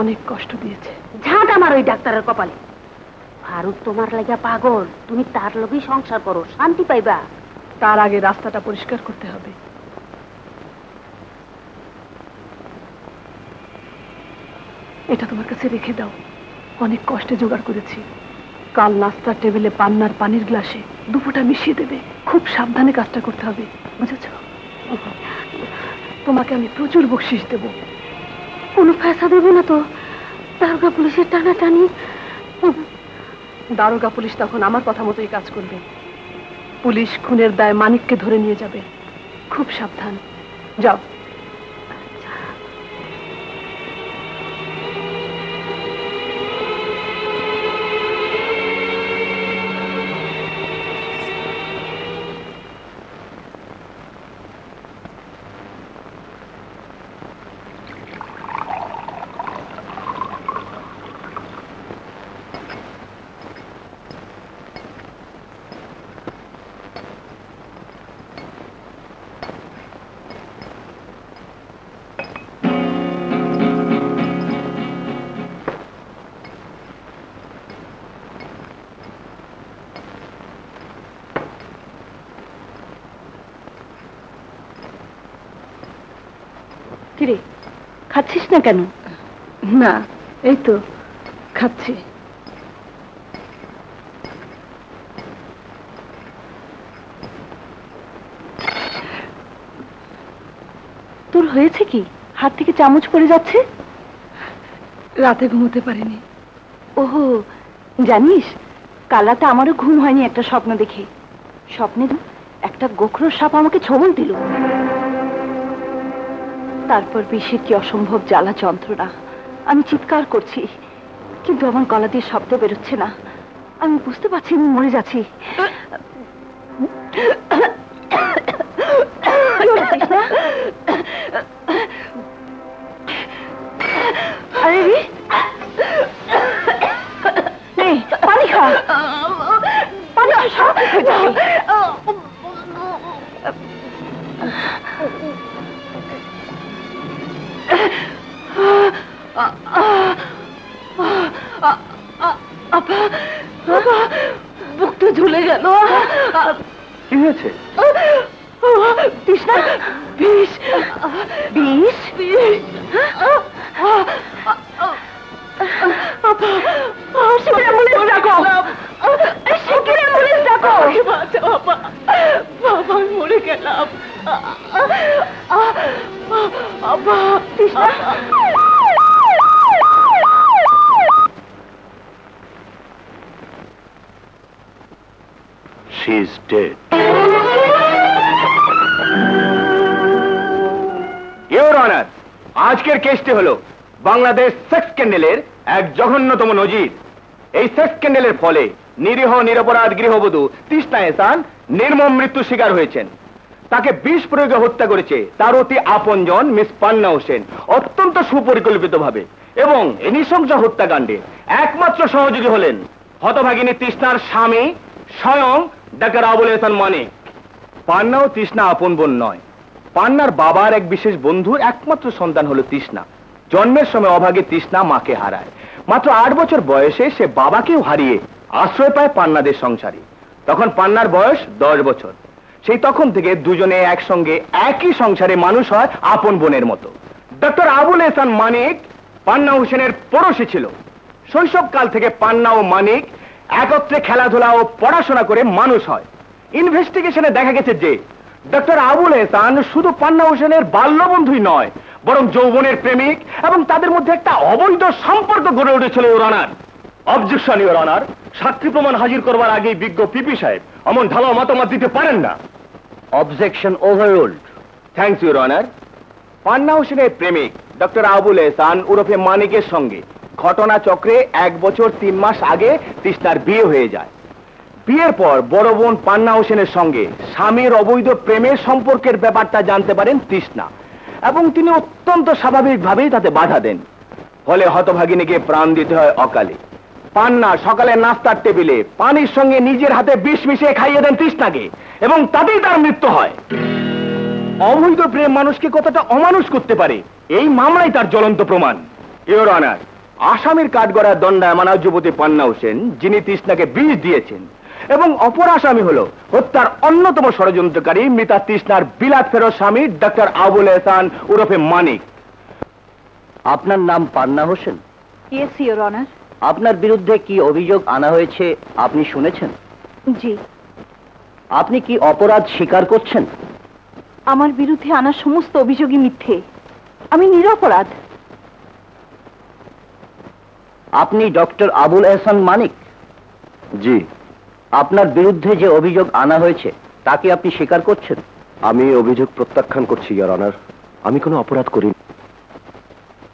অনেক কষ্ট দিয়েছে। ঝাঁট আমার ওই ডাক্তারের কপালে। ফারুক তোমার লাগা পাগল, তুমি তার লগেই সংসার করো, শান্তি পাইবা। তার আগে রাস্তাটা পরিষ্কার করতে হবে। এটা তোমার কাছে রেখে দাও, অনেক কষ্টে জোগাড় করেছি। কাল নাস্তার টেবিলে পান্নার পানির গ্লাসে দুপোটা মিশিয়ে দেবে। খুব সাবধানে কাজটা করতে হবে, বুঝেছ? তোমাকে আমি প্রচুর বকশিস দেব। কোনো ফেসা দেবে না তো? দারোগা পুলিশের টানাটানি। দারোগা পুলিশ তখন আমার কথা মতোই কাজ করবে। পুলিশ খুনের দায় মানিককে ধরে নিয়ে যাবে। খুব সাবধান, যাও। কিরে, খাচ্ছিস না কেন? না, এই তো খাচ্ছি। তোর হয়েছে কি? হাত থেকে চামচ পড়ে যাচ্ছে। রাতে ঘুমোতে পারিনি। ওহো, জানিস কাল রাতে আমারও ঘুম হয়নি একটা স্বপ্ন দেখে। স্বপ্নে একটা গোখরো সাপ আমাকে ছোবল দিল। তারপর বিষের কি অসম্ভব জ্বালা যন্ত্রণা। আমি চিৎকার করছি, কিন্তু আমার গলা দিয়ে শব্দ বেরোচ্ছে না। আমি বুঝতে পারছি আমি মরে যাচ্ছি। আরে পানি খা, পানি খা, সব ঠিক হয়ে যাবে। বুক তো ঝুলে গেল। কি হয়েছে? তৃষ্ণা, বিষ, বিষ, বিষ। বাবা মরে গেলাম। She is dead. Your honour, আজকের কেসটি হলো বাংলাদেশ সেক্স স্ক্যান্ডেলের এক জঘন্যতম নজির। এই সেক্স স্ক্যান্ডেলের ফলে নিরীহ নিরপরাধ গৃহবধূ তৃষ্ণা এহসান নির্মম মৃত্যু শিকার হয়েছেন। তাকে বিষ প্রয়োগে হত্যা করেছে তার অতি আপনজন মিস পান্না হোসেন, অত্যন্ত সুপরিকল্পিতভাবে। এবং এই নৃশংস হত্যাকাণ্ডে একমাত্র সহযোগী হলেন হতভাগিনী তৃষ্ণার স্বামী স্বয়ং ডাক্তার আবুল এহসান মানিক। পান্না ও তৃষ্ণা আপন বোন নয়, পান্নার বাবার এক বিশেষ বন্ধুর একমাত্র সন্তান হলো তৃষ্ণা। জন্মের সময় অভাগে তৃষ্ণা মাকে হারায়। মাত্র 8 বছর বয়সে সে বাবাকেও হারিয়ে আশ্রয় পায় পান্নাদের সংসারে। তখন পান্নার বয়স 10 বছর। সেই তখন থেকে দুজনে একসঙ্গে একই সংসারে মানুষ হয় আপন বোনের মতো। ডক্টর আবুল এহসান মানিক পান্না হোসেনের পড়শি ছিল। শৈশবকাল থেকে পান্না ও মানিক একত্রে খেলাধুলা ও পড়াশোনা করে মানুষ হয়। ইনভেস্টিগেশনে দেখা গেছে যে ডক্টর আবুল এহসান শুধু পান্না হোসেনের বাল্যবন্ধুই নয়, বরং যৌবনের প্রেমিক, এবং তাদের মধ্যে একটা অবৈধ সম্পর্ক গড়ে উঠেছিল your honour. Objection your honour, সাক্ষী প্রমাণ হাজির করবার আগেই বিজ্ঞ পিপি সাহেব এমন ঢালাও মতামত দিতে পারেন না। Objection overruled. Thanks your honour. Panna হোসেনের প্রেমিক ডক্টর আবুল এহসান ওরফে মানিকের সঙ্গে ঘটনা চক্রে 1 বছর 3 মাস আগে তৃষ্ণার বিয়ে হয়ে যায়। বিয়ের পর বড় বোন পান্না হোসেনের সঙ্গে স্বামীর অবৈধ প্রেমের সম্পর্কের ব্যাপারটা জানতে পারেন তৃষ্ণা, এবং তিনি অত্যন্ত স্বাভাবিকভাবেই তাতে বাধা দেন। ফলে হতভাগিনীকে প্রাণ দিতে হয় অকালে। পান্না সকালে নাস্তার টেবিলে পানির সঙ্গে নিজের হাতে বিষ মিশিয়ে খাইয়ে দেন তৃষ্ণাকে, এবং তাতেই তার মৃত্যু হয়। অবৈধ প্রেম মানুষকে কতটা অমানুষ করতে পারে এই মামলাই তার জ্বলন্ত প্রমাণ। ইওর অনার, আসামির কাঠগড়ার দণ্ডায়মান যুবতী পান্না হোসেন, যিনি তৃষ্ণাকে বিষ দিয়েছেন, এবং অপর আসামি হলো হত্যার অন্যতম ষড়যন্ত্রকারী মৃতা তৃষ্ণার বিলাত ফেরত স্বামী ডক্টর আবুল এহসান ওরফে মানিক। আপনার নাম Panna Hossain? Yes your honour. আপনার বিরুদ্ধে কি অভিযোগ আনা হয়েছে আপনি শুনেছেন? জি। আপনি কি অপরাধ স্বীকার করছেন? আমার বিরুদ্ধে আনা সমস্ত অভিযোগই মিথ্যে। আমি নিরপরাধ। আপনি ডক্টর আবুল এহসান মানিক? জি। আপনার বিরুদ্ধে যে অভিযোগ আনা হয়েছে তা কি আপনি স্বীকার করছেন? আমি অভিযোগ প্রত্যাখ্যান করছি ইওর অনার। আমি কোনো অপরাধ করিনি।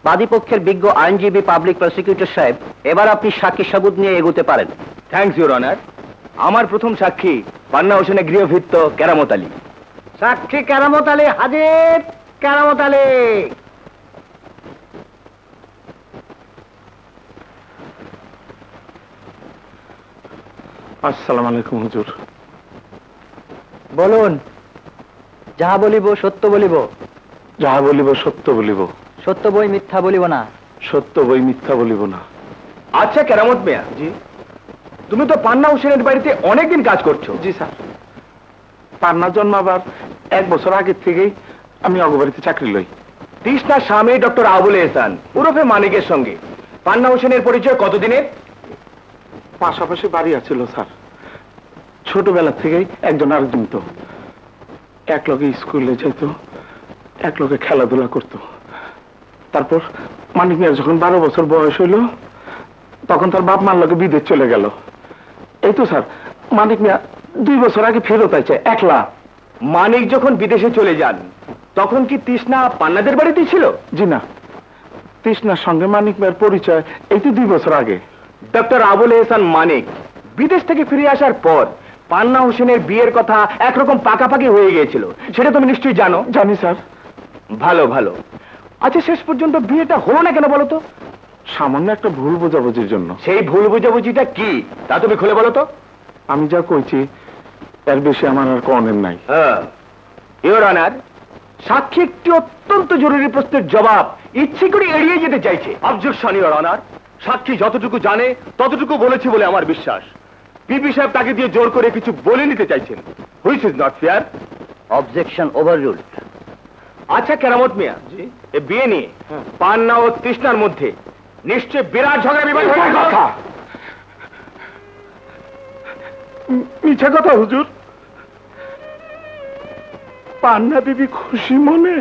বাদীপক্ষের বিজ্ঞ আইনজীবী পাবলিক প্রসিকিউটর সাহেব, এবার আপনি সাক্ষী সাবুত নিয়ে এগোতে পারেন। Thanks your honour. আমার প্রথম সাক্ষী পান্না হোসেনের গৃহভৃত্য কেরামত আলী। সাক্ষী কেরামত আলী হাজির। কেরামত আলী। আসসালামু আলাইকুম হুজুর। বলুন। যাহা বলিব সত্য বলিব। যাহা বলিব সত্য বলিব। সত্য বই মিথ্যা বলিব না। সত্য বই মিথ্যা বলিব না। আচ্ছা কেরামত মিয়া, জি, তুমি তো পান্না হোসেনের বাড়িতে অনেকদিন কাজ করছো। জি স্যার। পান্না জন্মাবার 1 বছর আগে থেকেই আমি অগবাড়িতে চাকরি লই। তৃষ্ণার স্বামী ডক্টর আবুল এহসান ওরফে মানিকের সঙ্গে পান্না হোসেনের পরিচয় কতদিনের? পাশাপাশি বাড়ি আছিল স্যার। ছোটবেলা থেকেই একজন আরেকজন তো একলগে স্কুলে যেত, এক লোকে খেলাধুলা করত। তারপর মানিক মিয়ার যখন 12 বছর বয়স হইল তখন তার বাপ মার লোকে বিদেশ চলে গেল। এই তো স্যার, মানিক মিয়া 2 বছর আগে ফেরত আছে একলা। মানিক যখন বিদেশে চলে যান তখন কি তৃষ্ণা পান্নাদের বাড়িতে ছিল? জি না, তৃষ্ণার সঙ্গে মানিক মিয়ার পরিচয় এই তো 2 বছর আগে। ডক্টর আবুল এহসান মানিক বিদেশ থেকে ফিরে আসার পর পান্না হোসেনের বিয়ের কথা একরকম পাকাপাকি হয়ে গিয়েছিল, সেটা তুমি নিশ্চয়ই জানো। জানি স্যার। ভালো ভালো। আচ্ছা, শেষ পর্যন্ত বিয়েটা হলো না কেন বলো তো? সামান্য একটা ভুল বোঝাবুঝির জন্য। সেই ভুল বোঝাবুঝিটা কি তা তুমি খুলে বলো তো। আমি যা কইছি এর বেশি আমার আর কনের নাই। ইওর অনার, সাক্ষী একটি অত্যন্ত জরুরি প্রশ্নের জবাব ইচ্ছে করে এড়িয়ে যেতে চাইছে। Objection your honour. সাক্ষী যতটুকু জানে ততটুকু বলেছে বলে আমার বিশ্বাস। পিপি সাহেব তাকে দিয়ে জোর করে কিছু বলে নিতে চাইছেন, which is not fair. Objection overruled. আচ্ছা কেরামত মিয়া, এ বিয়ে নিয়ে পান্না ও তৃষ্ণার মধ্যে নিশ্চয় বিরাট ঝগড়া বিবাদ হয়ে কথা। মিছা কথা হুজুর। পান্না বিবি খুশি মনে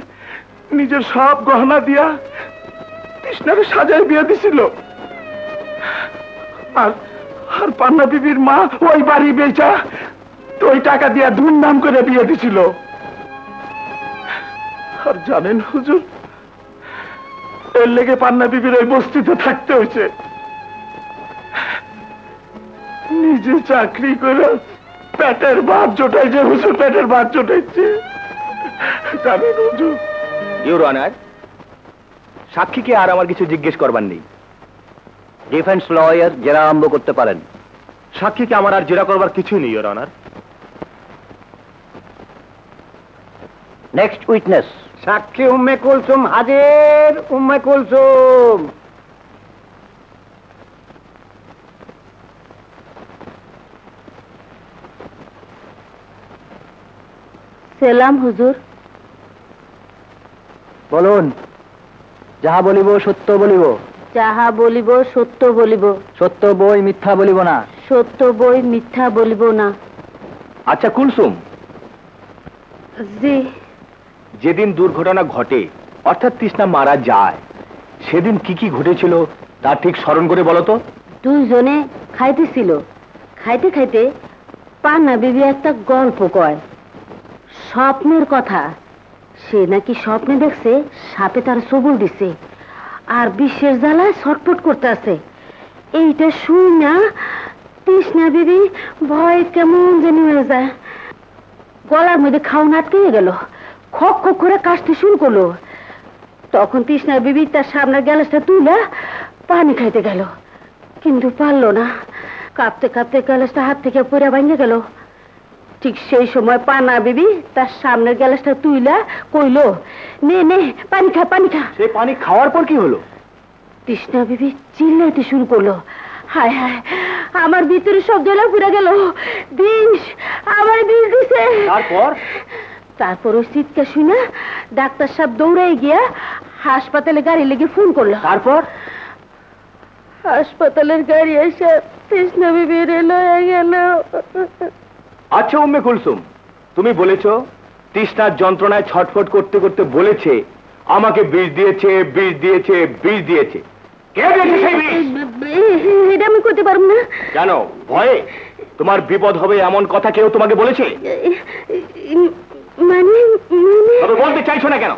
নিজের সব গহনা দিয়া তৃষ্ণাকে সাজায় বিয়ে দিছিল। আর আর পান্না বিবির মা ওই বাড়ি বেচা ওই টাকা দিয়া ধুমধাম করে বিয়ে দিছিল। আর জানেন হুজুর, এর লেগে পান্না বিবির ওই বস্তিতে থাকতে হয়েছে। নিজে চাকরি করে পেটের ভাত জোটাইছে হুজুর, পেটের ভাত জোটাইছে। জানেন হুজুর। ইওর অনার, সাক্ষীকে আর আমার কিছু জিজ্ঞেস করবার নেই। ডিফেন্স লয়ার জেরা আরম্ভ করতে পারেন। সাক্ষীকে আমার আর জেরা করবার কিছুই নেই ইওর অনার। Next witness. সাক্ষী উম্মে কুলসুম হাজির। উম্মে কুলসুম। সেলাম হুজুর। বলুন। যাহা বলিব সত্য বলিব। যাহা বলিব সত্য বলিব। সত্য বই মিথ্যা বলিব না। সত্য বই মিথ্যা বলিব না। আচ্ছা কুলসুম, জি। যেদিন দুর্ঘটনা ঘটে অর্থাৎ তৃষ্ণা মারা যায় সেদিন কি কি ঘটেছিল তা ঠিক স্মরণ করে বলো তো। 2 জনে খাইতেছিল। খাইতে খাইতে পান্না বিবি একটা গল্প কয়, স্বপ্নের কথা। সে নাকি স্বপ্নে দেখছে সাপে তার সবল দিছে আর বিশ্বের জ্বালায় ছটফট করতে আছে। এইটা শুই না তৃষ্ণা বিবি ভয় কেমন জানি হয়ে যায়। গলার মধ্যে খাওন আটকে গেল, খক খক করে কাশতে শুরু করলো। তখন তৃষ্ণা বিবি তার সামনের গ্যালাসটা তুলে পানি খাইতে গেল, কিন্তু পারলো না। কাঁপতে কাঁপতে গ্যালাসটা হাত থেকে পড়ে ভেঙে গেল। ঠিক সেই সময় পান্না বিবি তার সামনের গ্যালাসটা তুইলা কইলো, নে নে পানি খা, পানি খা। সেই পানি খাওয়ার পর কি হলো? তৃষ্ণা বিবি চিল্লাইতে শুরু করলো, হায় হায় আমার ভিতরে সব জ্বলা পুড়ে গেল, বিষ, আমার বিষ দিছে। তারপর ওই চিৎকার শুনে ডাক্তার সাহেব দৌড়াই গিয়া হাসপাতালে গাড়ি লেগে ফোন করলো। তারপর হাসপাতালের গাড়ি এসে তৃষ্ণা বিবি লয়ে গেল। আচ্ছা উম্মে কুলসুম, তুমি বলেছো তৃষ্ণার যন্ত্রণায় ছটফট করতে করতে বলেছে আমাকে বিষ দিয়েছে, বিষ দিয়েছে, বিষ দিয়েছে। কে দিয়েছে সেই বিষ? এটা আমি করতে পারবো না। জানো ভয়ে তোমার বিপদ হবে এমন কথা কেউ তোমাকে বলেছে? মানে তবে বলতে চাইছো না কেন?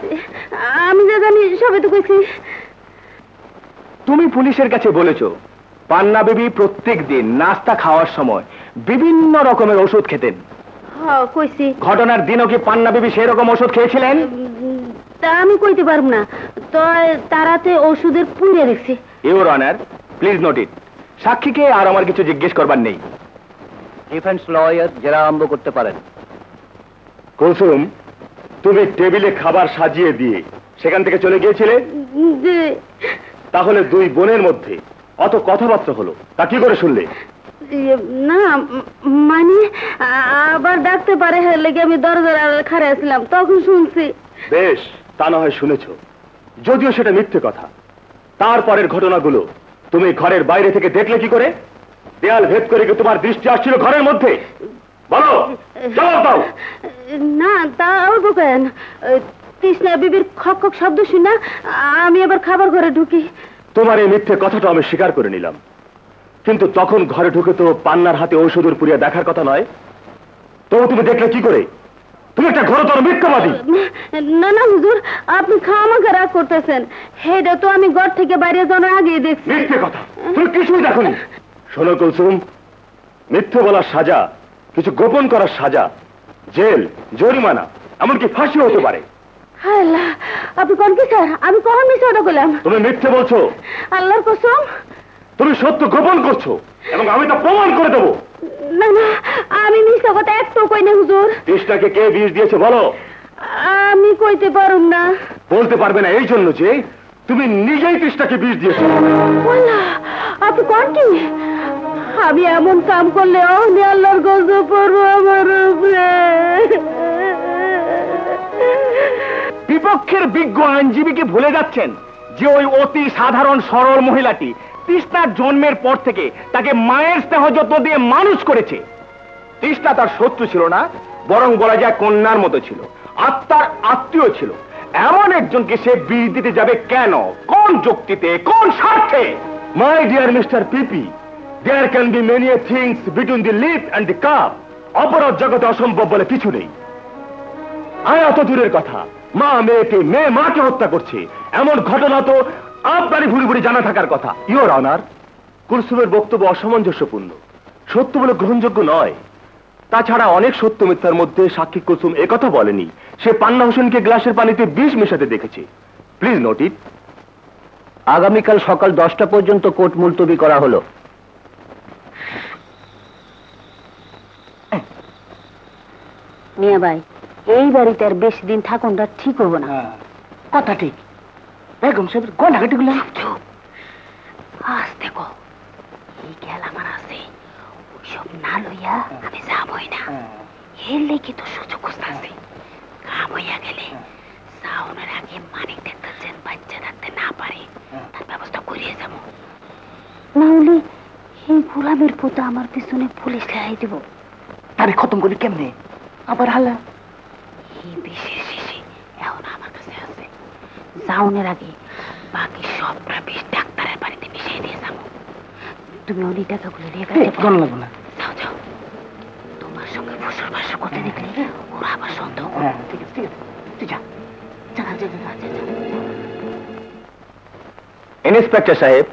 আমি যা জানি সবে তো কইছি। তুমি পুলিশের কাছে বলেছো পান্না বিবি প্রত্যেক দিন নাস্তা খাওয়ার সময় বিভিন্ন রকমের ওষুধ খেতেন। হ্যাঁ কইছি। ঘটনার দিনও কি পান্না বিবি সেই রকম ওষুধ খেয়েছিলেন? তা আমি কইতে পারব না, তো তারাতে ওষুধের পুড়ে রেখেছে। Your honour, please note it. সাক্ষীকে আর আমার কিছু জিজ্ঞেস করবার নেই। ডিফেন্স লয়ার জেরা আরম্ভ করতে পারেন। কুলসুম, তুমি টেবিলে খাবার সাজিয়ে দিয়ে সেখান থেকে চলে গিয়েছিলে? জি। তাহলে 2 বোনের মধ্যে অত কথাবার্তা হলো তা কি করে শুনলে? না মানে আবার ডাকতে পারে লেগে আমি দরজার আড়ালে খাড়া ছিলাম, তখন শুনছি। বেশ, তা না হয় শুনেছো, যদিও সেটা মিথ্যে কথা। তারপরের ঘটনাগুলো তুমি ঘরের বাইরে থেকে দেখলে কি করে? দেয়াল ভেদ করে কি তোমার দৃষ্টি আসছিল ঘরের মধ্যে? বলো, জবাব দাও। না তা বলবো কেন, তৃষ্ণা বিবির খক খক শব্দ শুনা আমি আবার খাবার ঘরে ঢুকি। তোমার এই মিথ্যে কথাটা আমি স্বীকার করে নিলাম, কিন্তু তখন ঘরে ঢুকে তো পান্নার হাতে ঔষধের পুড়িয়া দেখার কথা নয়। তবু তুমি দেখলে কি করে? তুমি একটা ঘোরতর মিথ্যাবাদী। না না হুজুর, আপনি খামাখা রাগ করতেছেন। হেটা তো আমি ঘর থেকে বাইরে যাওয়ার আগেই দেখছি। মিথ্যে কথা, তুমি কিছুই দেখোনি। শোনো কুলসুম, মিথ্যে বলার সাজা, কিছু গোপন করার সাজা জেল, জরিমানা, এমনকি ফাঁসি হতে পারে। আল্লাহ, আপনি কোন কি স্যার? আমি কখন মিথ্যে কথা বললাম? তুমি মিথ্যে বলছো। আল্লাহর কসম। তুমি সত্য গোপন করছো এবং আমি তা প্রমাণ করে দেবো। না না, আমি মিথ্যে কথা একটু কই না হুজুর। তৃষ্ণাকে কে বিষ দিয়েছে বলো? আমি কইতে পারুম না। বলতে পারবে না এই জন্য যে তুমি নিজেই তৃষ্ণাকে বিষ দিয়েছো। আল্লাহ, আপনি কোন কি? আমি এমন কাম করলে আল্লাহর গজব পড়বো আমার উপরে। বিপক্ষের বিজ্ঞ আইনজীবীকে ভুলে যাচ্ছেন যে ওই অতি সাধারণ সরল মহিলাটি তৃষ্ণার জন্মের পর থেকে তাকে মায়ের স্নেহ যত্ন দিয়ে মানুষ করেছে। তৃষ্ণা তার শত্রু ছিল না, বরং বলা যায় কন্যার মতো ছিল, আত্মার আত্মীয় ছিল। এমন একজনকে সে বিষ দিতে যাবে কেন? কোন যুক্তিতে, কোন স্বার্থে? My dear mister PP, there can be many things between the lip and the cup. অপরাধ জগতে অসম্ভব বলে কিছু নেই। আর অত দূরের কথা, মা মেয়েকে, মেয়ে মাকে হত্যা করছে, এমন ঘটনা তো আপনারই ভুরি ভুরি জানা থাকার কথা। ইওর অনার, কুলসুমের বক্তব্য অসামঞ্জস্যপূর্ণ, সত্য বলে গ্রহণযোগ্য নয়। তাছাড়া অনেক সত্য মিথ্যার মধ্যে সাক্ষী কুলসুম একথা বলেনি সে পান্না হোসেনকে গ্লাসের পানিতে বিষ মেশাতে দেখেছে। প্লিজ নোট ইট। আগামীকাল সকাল 10টা পর্যন্ত কোর্ট মুলতবি করা হলো। মিয়া ভাই, এই বাড়িতে আর বেশি দিন থাকুনটা ঠিক হবো না। কথা ঠিক। বেগম সাহেবের গন্ডাঘাটি গুলো আজ দেখো, এই খেলা আমার আছে, ওইসব না লইয়া আমি যাবই না। এর লেগে তো সুযোগ খুঁজতেছি। কাম হইয়া গেলে সাউনের আগে মানিক দেখতেছেন বাচ্চা থাকতে না পারে, তার ব্যবস্থা করিয়ে যাবো। না হলে এই গোলামের পুতো আমার পিছনে পুলিশ লাই দিব। তারে খতম করি কেমনে? আবার হালা এই বিশেষ শিশি এখন আমার কাছে আছে। যাওনের আগে বাকি সবটা বিষ ডাক্তারের বাড়িতে মিশিয়ে দিয়ে যাবো। তুমি অনেক টাকাগুলো নিয়ে গণ লাগবো না। যাও যাও, তোমার সঙ্গে ফসল বাসর করতে দেখলে ওরা আবার সন্দেহ। ঠিক আছে, ঠিক আছে, তুই যা। ইন্সপেক্টর সাহেব,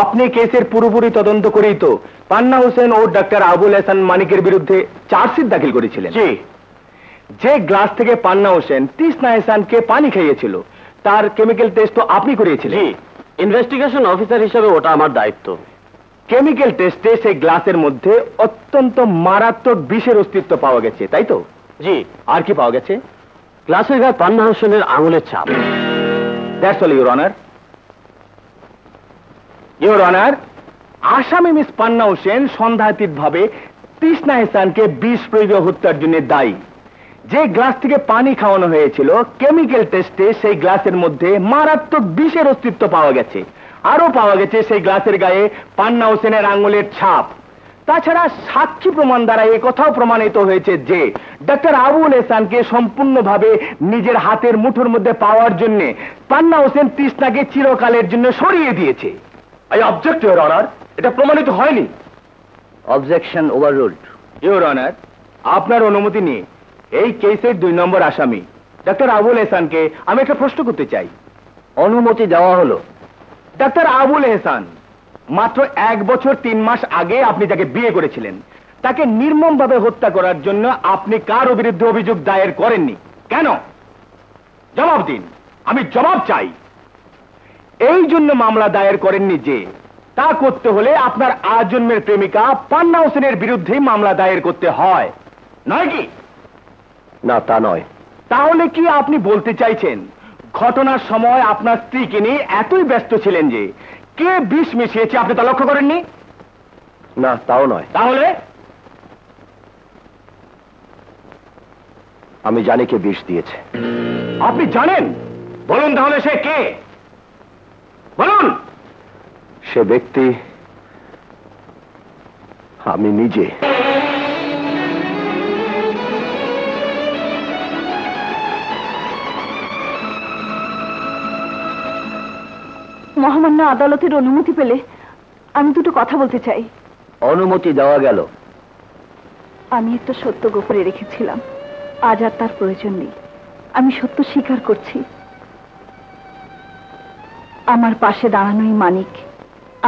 আপনি কেসের পুরোপুরি তদন্ত করেই তো পান্না হোসেন ও ডাক্তার আবুল হাসান মানিকের বিরুদ্ধে চার্জশিট দাখিল করেছিলেন। জি। যে গ্লাস থেকে পান্না হোসেন তৃষ্ণা এহসানকে পানি খাইয়েছিল তার কেমিক্যাল টেস্ট তো আপনি করিয়েছিলেন। জি, ইনভেস্টিগেশন অফিসার হিসেবে ওটা আমার দায়িত্ব। কেমিক্যাল টেস্টে সেই গ্লাসের মধ্যে অত্যন্ত মারাত্মক বিষের অস্তিত্ব পাওয়া গেছে, তাই তো? জি। আর কি পাওয়া গেছে? গ্লাসের গায়ে পান্না হোসেনের আঙুলের ছাপ। That's all, your honour. Your honour, আসামি মিস পান্না হোসেন সন্দেহাতীতভাবে তৃষ্ণা এহসানকে বিষ প্রয়োগ হত্যার জন্য দায়ী। যে গ্লাস থেকে পানি খাওয়ানো হয়েছিল কেমিক্যাল টেস্টে সেই গ্লাসের মধ্যে মারাত্মক বিষের অস্তিত্ব পাওয়া গেছে। আরো পাওয়া গেছে সেই গ্লাসের গায়ে পান্না হোসেনের আঙুলের ছাপ। তাছাড়া সাক্ষী প্রমাণ দ্বারা এই কথাও প্রমাণিত হয়েছে যে ডাক্তার আবুল এহসানকে সম্পূর্ণভাবে নিজের হাতের মুঠোর মধ্যে পাওয়ার জন্য পান্না হোসেন তৃষ্ণাকে চিরকালের জন্য সরিয়ে দিয়েছে। আই অবজেক্ট ইওর অনার, এটা প্রমাণিত হয়নি। Objection overruled. ইওর অনার, আপনার অনুমতি নিয়ে এই কেসের 2 নম্বর আসামি ডাক্তার আবুল এহসানকে আমি একটা প্রশ্ন করতে চাই। অনুমতি দেওয়া হলো। ডাক্তার আবুল এহসান, মাত্র 1 বছর 3 মাস আগে আপনি যাকে বিয়ে করেছিলেন তাকে নির্মমভাবে হত্যা করার জন্য আপনি কারো বিরুদ্ধে অভিযোগ দায়ের করেননি কেন? জবাব দিন, আমি জবাব চাই। এই জন্য মামলা দায়ের করেননি যে তা করতে হলে আপনার আজন্মের প্রেমিকা পান্না হোসেনের বিরুদ্ধেই মামলা দায়ের করতে হয়, নয় কি? না, তা নয়। তাহলে কি আপনি বলতে চাইছেন ঘটনার সময় আপনার স্ত্রীকে নিয়ে এতই ব্যস্ত ছিলেন যে কে বিষ মিশিয়েছে আপনি তা লক্ষ্য করেননি? না, তাও নয়। তাহলে আমি জানি কে বিষ দিয়েছে। আপনি জানেন? বলুন তাহলে সে কে, বলুন। সে ব্যক্তি আমি নিজে। জন্য আদালতের অনুমতি পেলে আমি দুটো কথা বলতে চাই। অনুমতি দেওয়া গেল। আমি একটা সত্য গোপনে রেখেছিলাম, আজ আর তার প্রয়োজন নেই। আমি সত্য স্বীকার করছি। আমার পাশে দাঁড়ানোই মানিক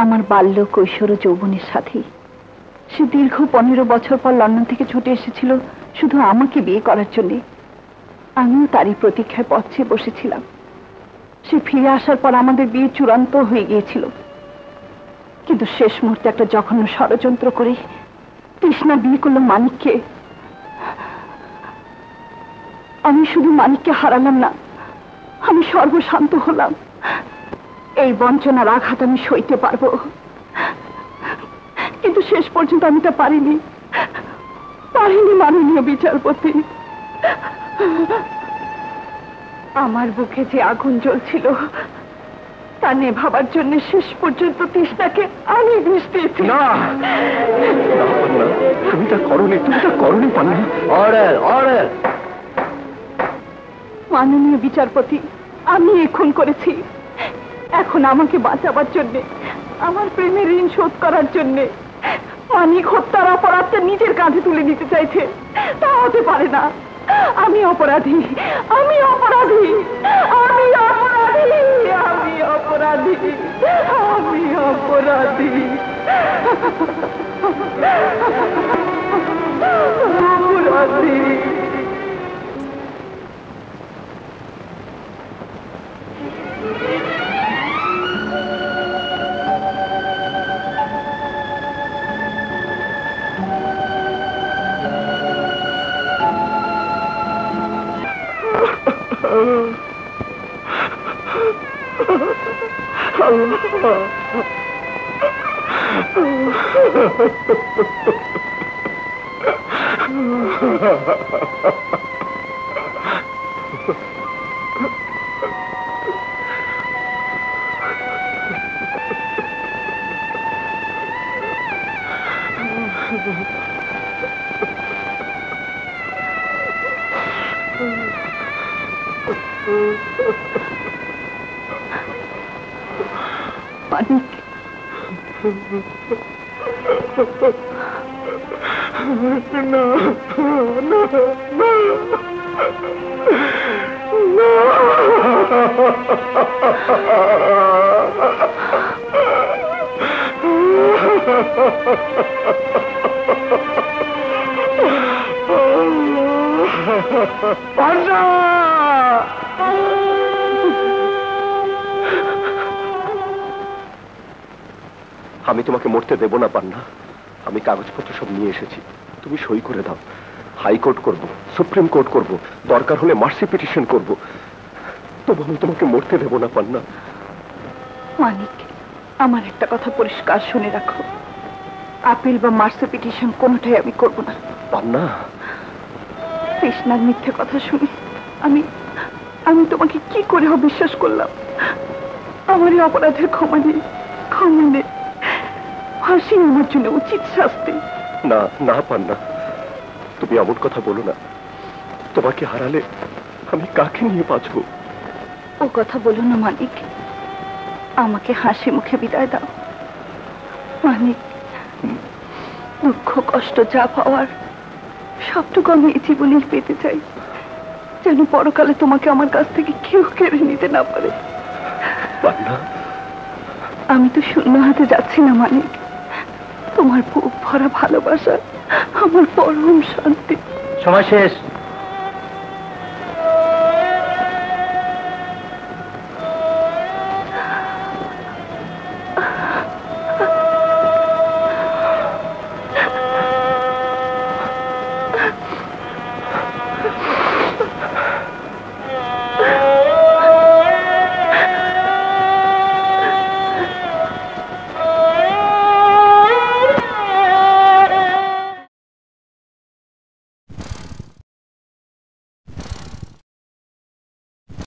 আমার বাল্য কৈশোর ও যৌবনের সাথী। সে দীর্ঘ 15 বছর পর লন্ডন থেকে ছুটে এসেছিল শুধু আমাকে বিয়ে করার জন্য। আমিও তারই প্রতীক্ষায় পথ চেয়ে বসেছিলাম। সে ফিরে আসার পর আমাদের বিয়ে চূড়ান্ত হয়ে গিয়েছিল, কিন্তু শেষ মুহূর্তে একটা জঘন্য ষড়যন্ত্র করে তৃষ্ণা বিয়ে করলো মানিককে। আমি শুধু মানিককে হারালাম না, আমি সর্বশান্ত হলাম। এই বঞ্চনার আঘাত আমি সইতে পারবো, কিন্তু শেষ পর্যন্ত আমি তা পারিনি। মাননীয় বিচারপতি, আমার বুকে যে আগুন জ্বলছিল তা নেভাবার জন্য শেষ পর্যন্ত তৃষ্ণাকে আমি বিষ দিয়েছি। না, তুমি তা করোনি, তুমি তা করোনি পান্না। Order, order. মাননীয় বিচারপতি, আমি খুন করেছি। এখন আমাকে বাঁচাবার জন্য, আমার প্রেমের ঋণ শোধ করার জন্য মানিক হত্যার অপরাধটা নিজের কাঁধে তুলে নিতে চাইছে। তা হতে পারে না। আমি অপরাধী, আমি অপরাধী, আমি অপরাধী, আমি অপরাধী, আমি অপরাধী, অপরাধী। মানিক, না, না, না, আমি তোমাকে মরতে দেব না পান্না। আমি কাগজপত্র সব নিয়ে এসেছি, তুমি সই করে দাও। হাইকোর্ট করব, সুপ্রিম কোর্ট করব, দরকার হলে মার্সি পিটিশন করব, তবু আমি তোমাকে মরতে দেব না পান্না। মানিক, আমার একটা কথা পরিষ্কার শুনে রাখো, আপিল বা মার্সি পিটিশন কোনোটাই আমি করব না। পান্না, তৃষ্ণার মিথ্যে কথা শুনে আমি তোমাকে কি করে অবিশ্বাস করলাম। আমার এই অপরাধের ক্ষমা নেই, ক্ষমা নেই। ফাঁসি আমার জন্য উচিত শাস্তি। না না পান্না, তুমি এমন কথা বলো না। তোমাকে হারালে আমি কাকে নিয়ে বাঁচবো? ও কথা বলো না মানিক, আমাকে হাসি মুখে বিদায় দাও। মানিক, দুঃখ কষ্ট যা পাওয়ার সবটুকু আমি এই জীবনেই পেতে চাই, যেন পরকালে তোমাকে আমার কাছ থেকে কেউ কেড়ে নিতে না পারে। আমি তো শূন্য হাতে যাচ্ছি না মানিক, তোমার বুক ভরা ভালোবাসা আমার পরম শান্তি। সময় শেষ।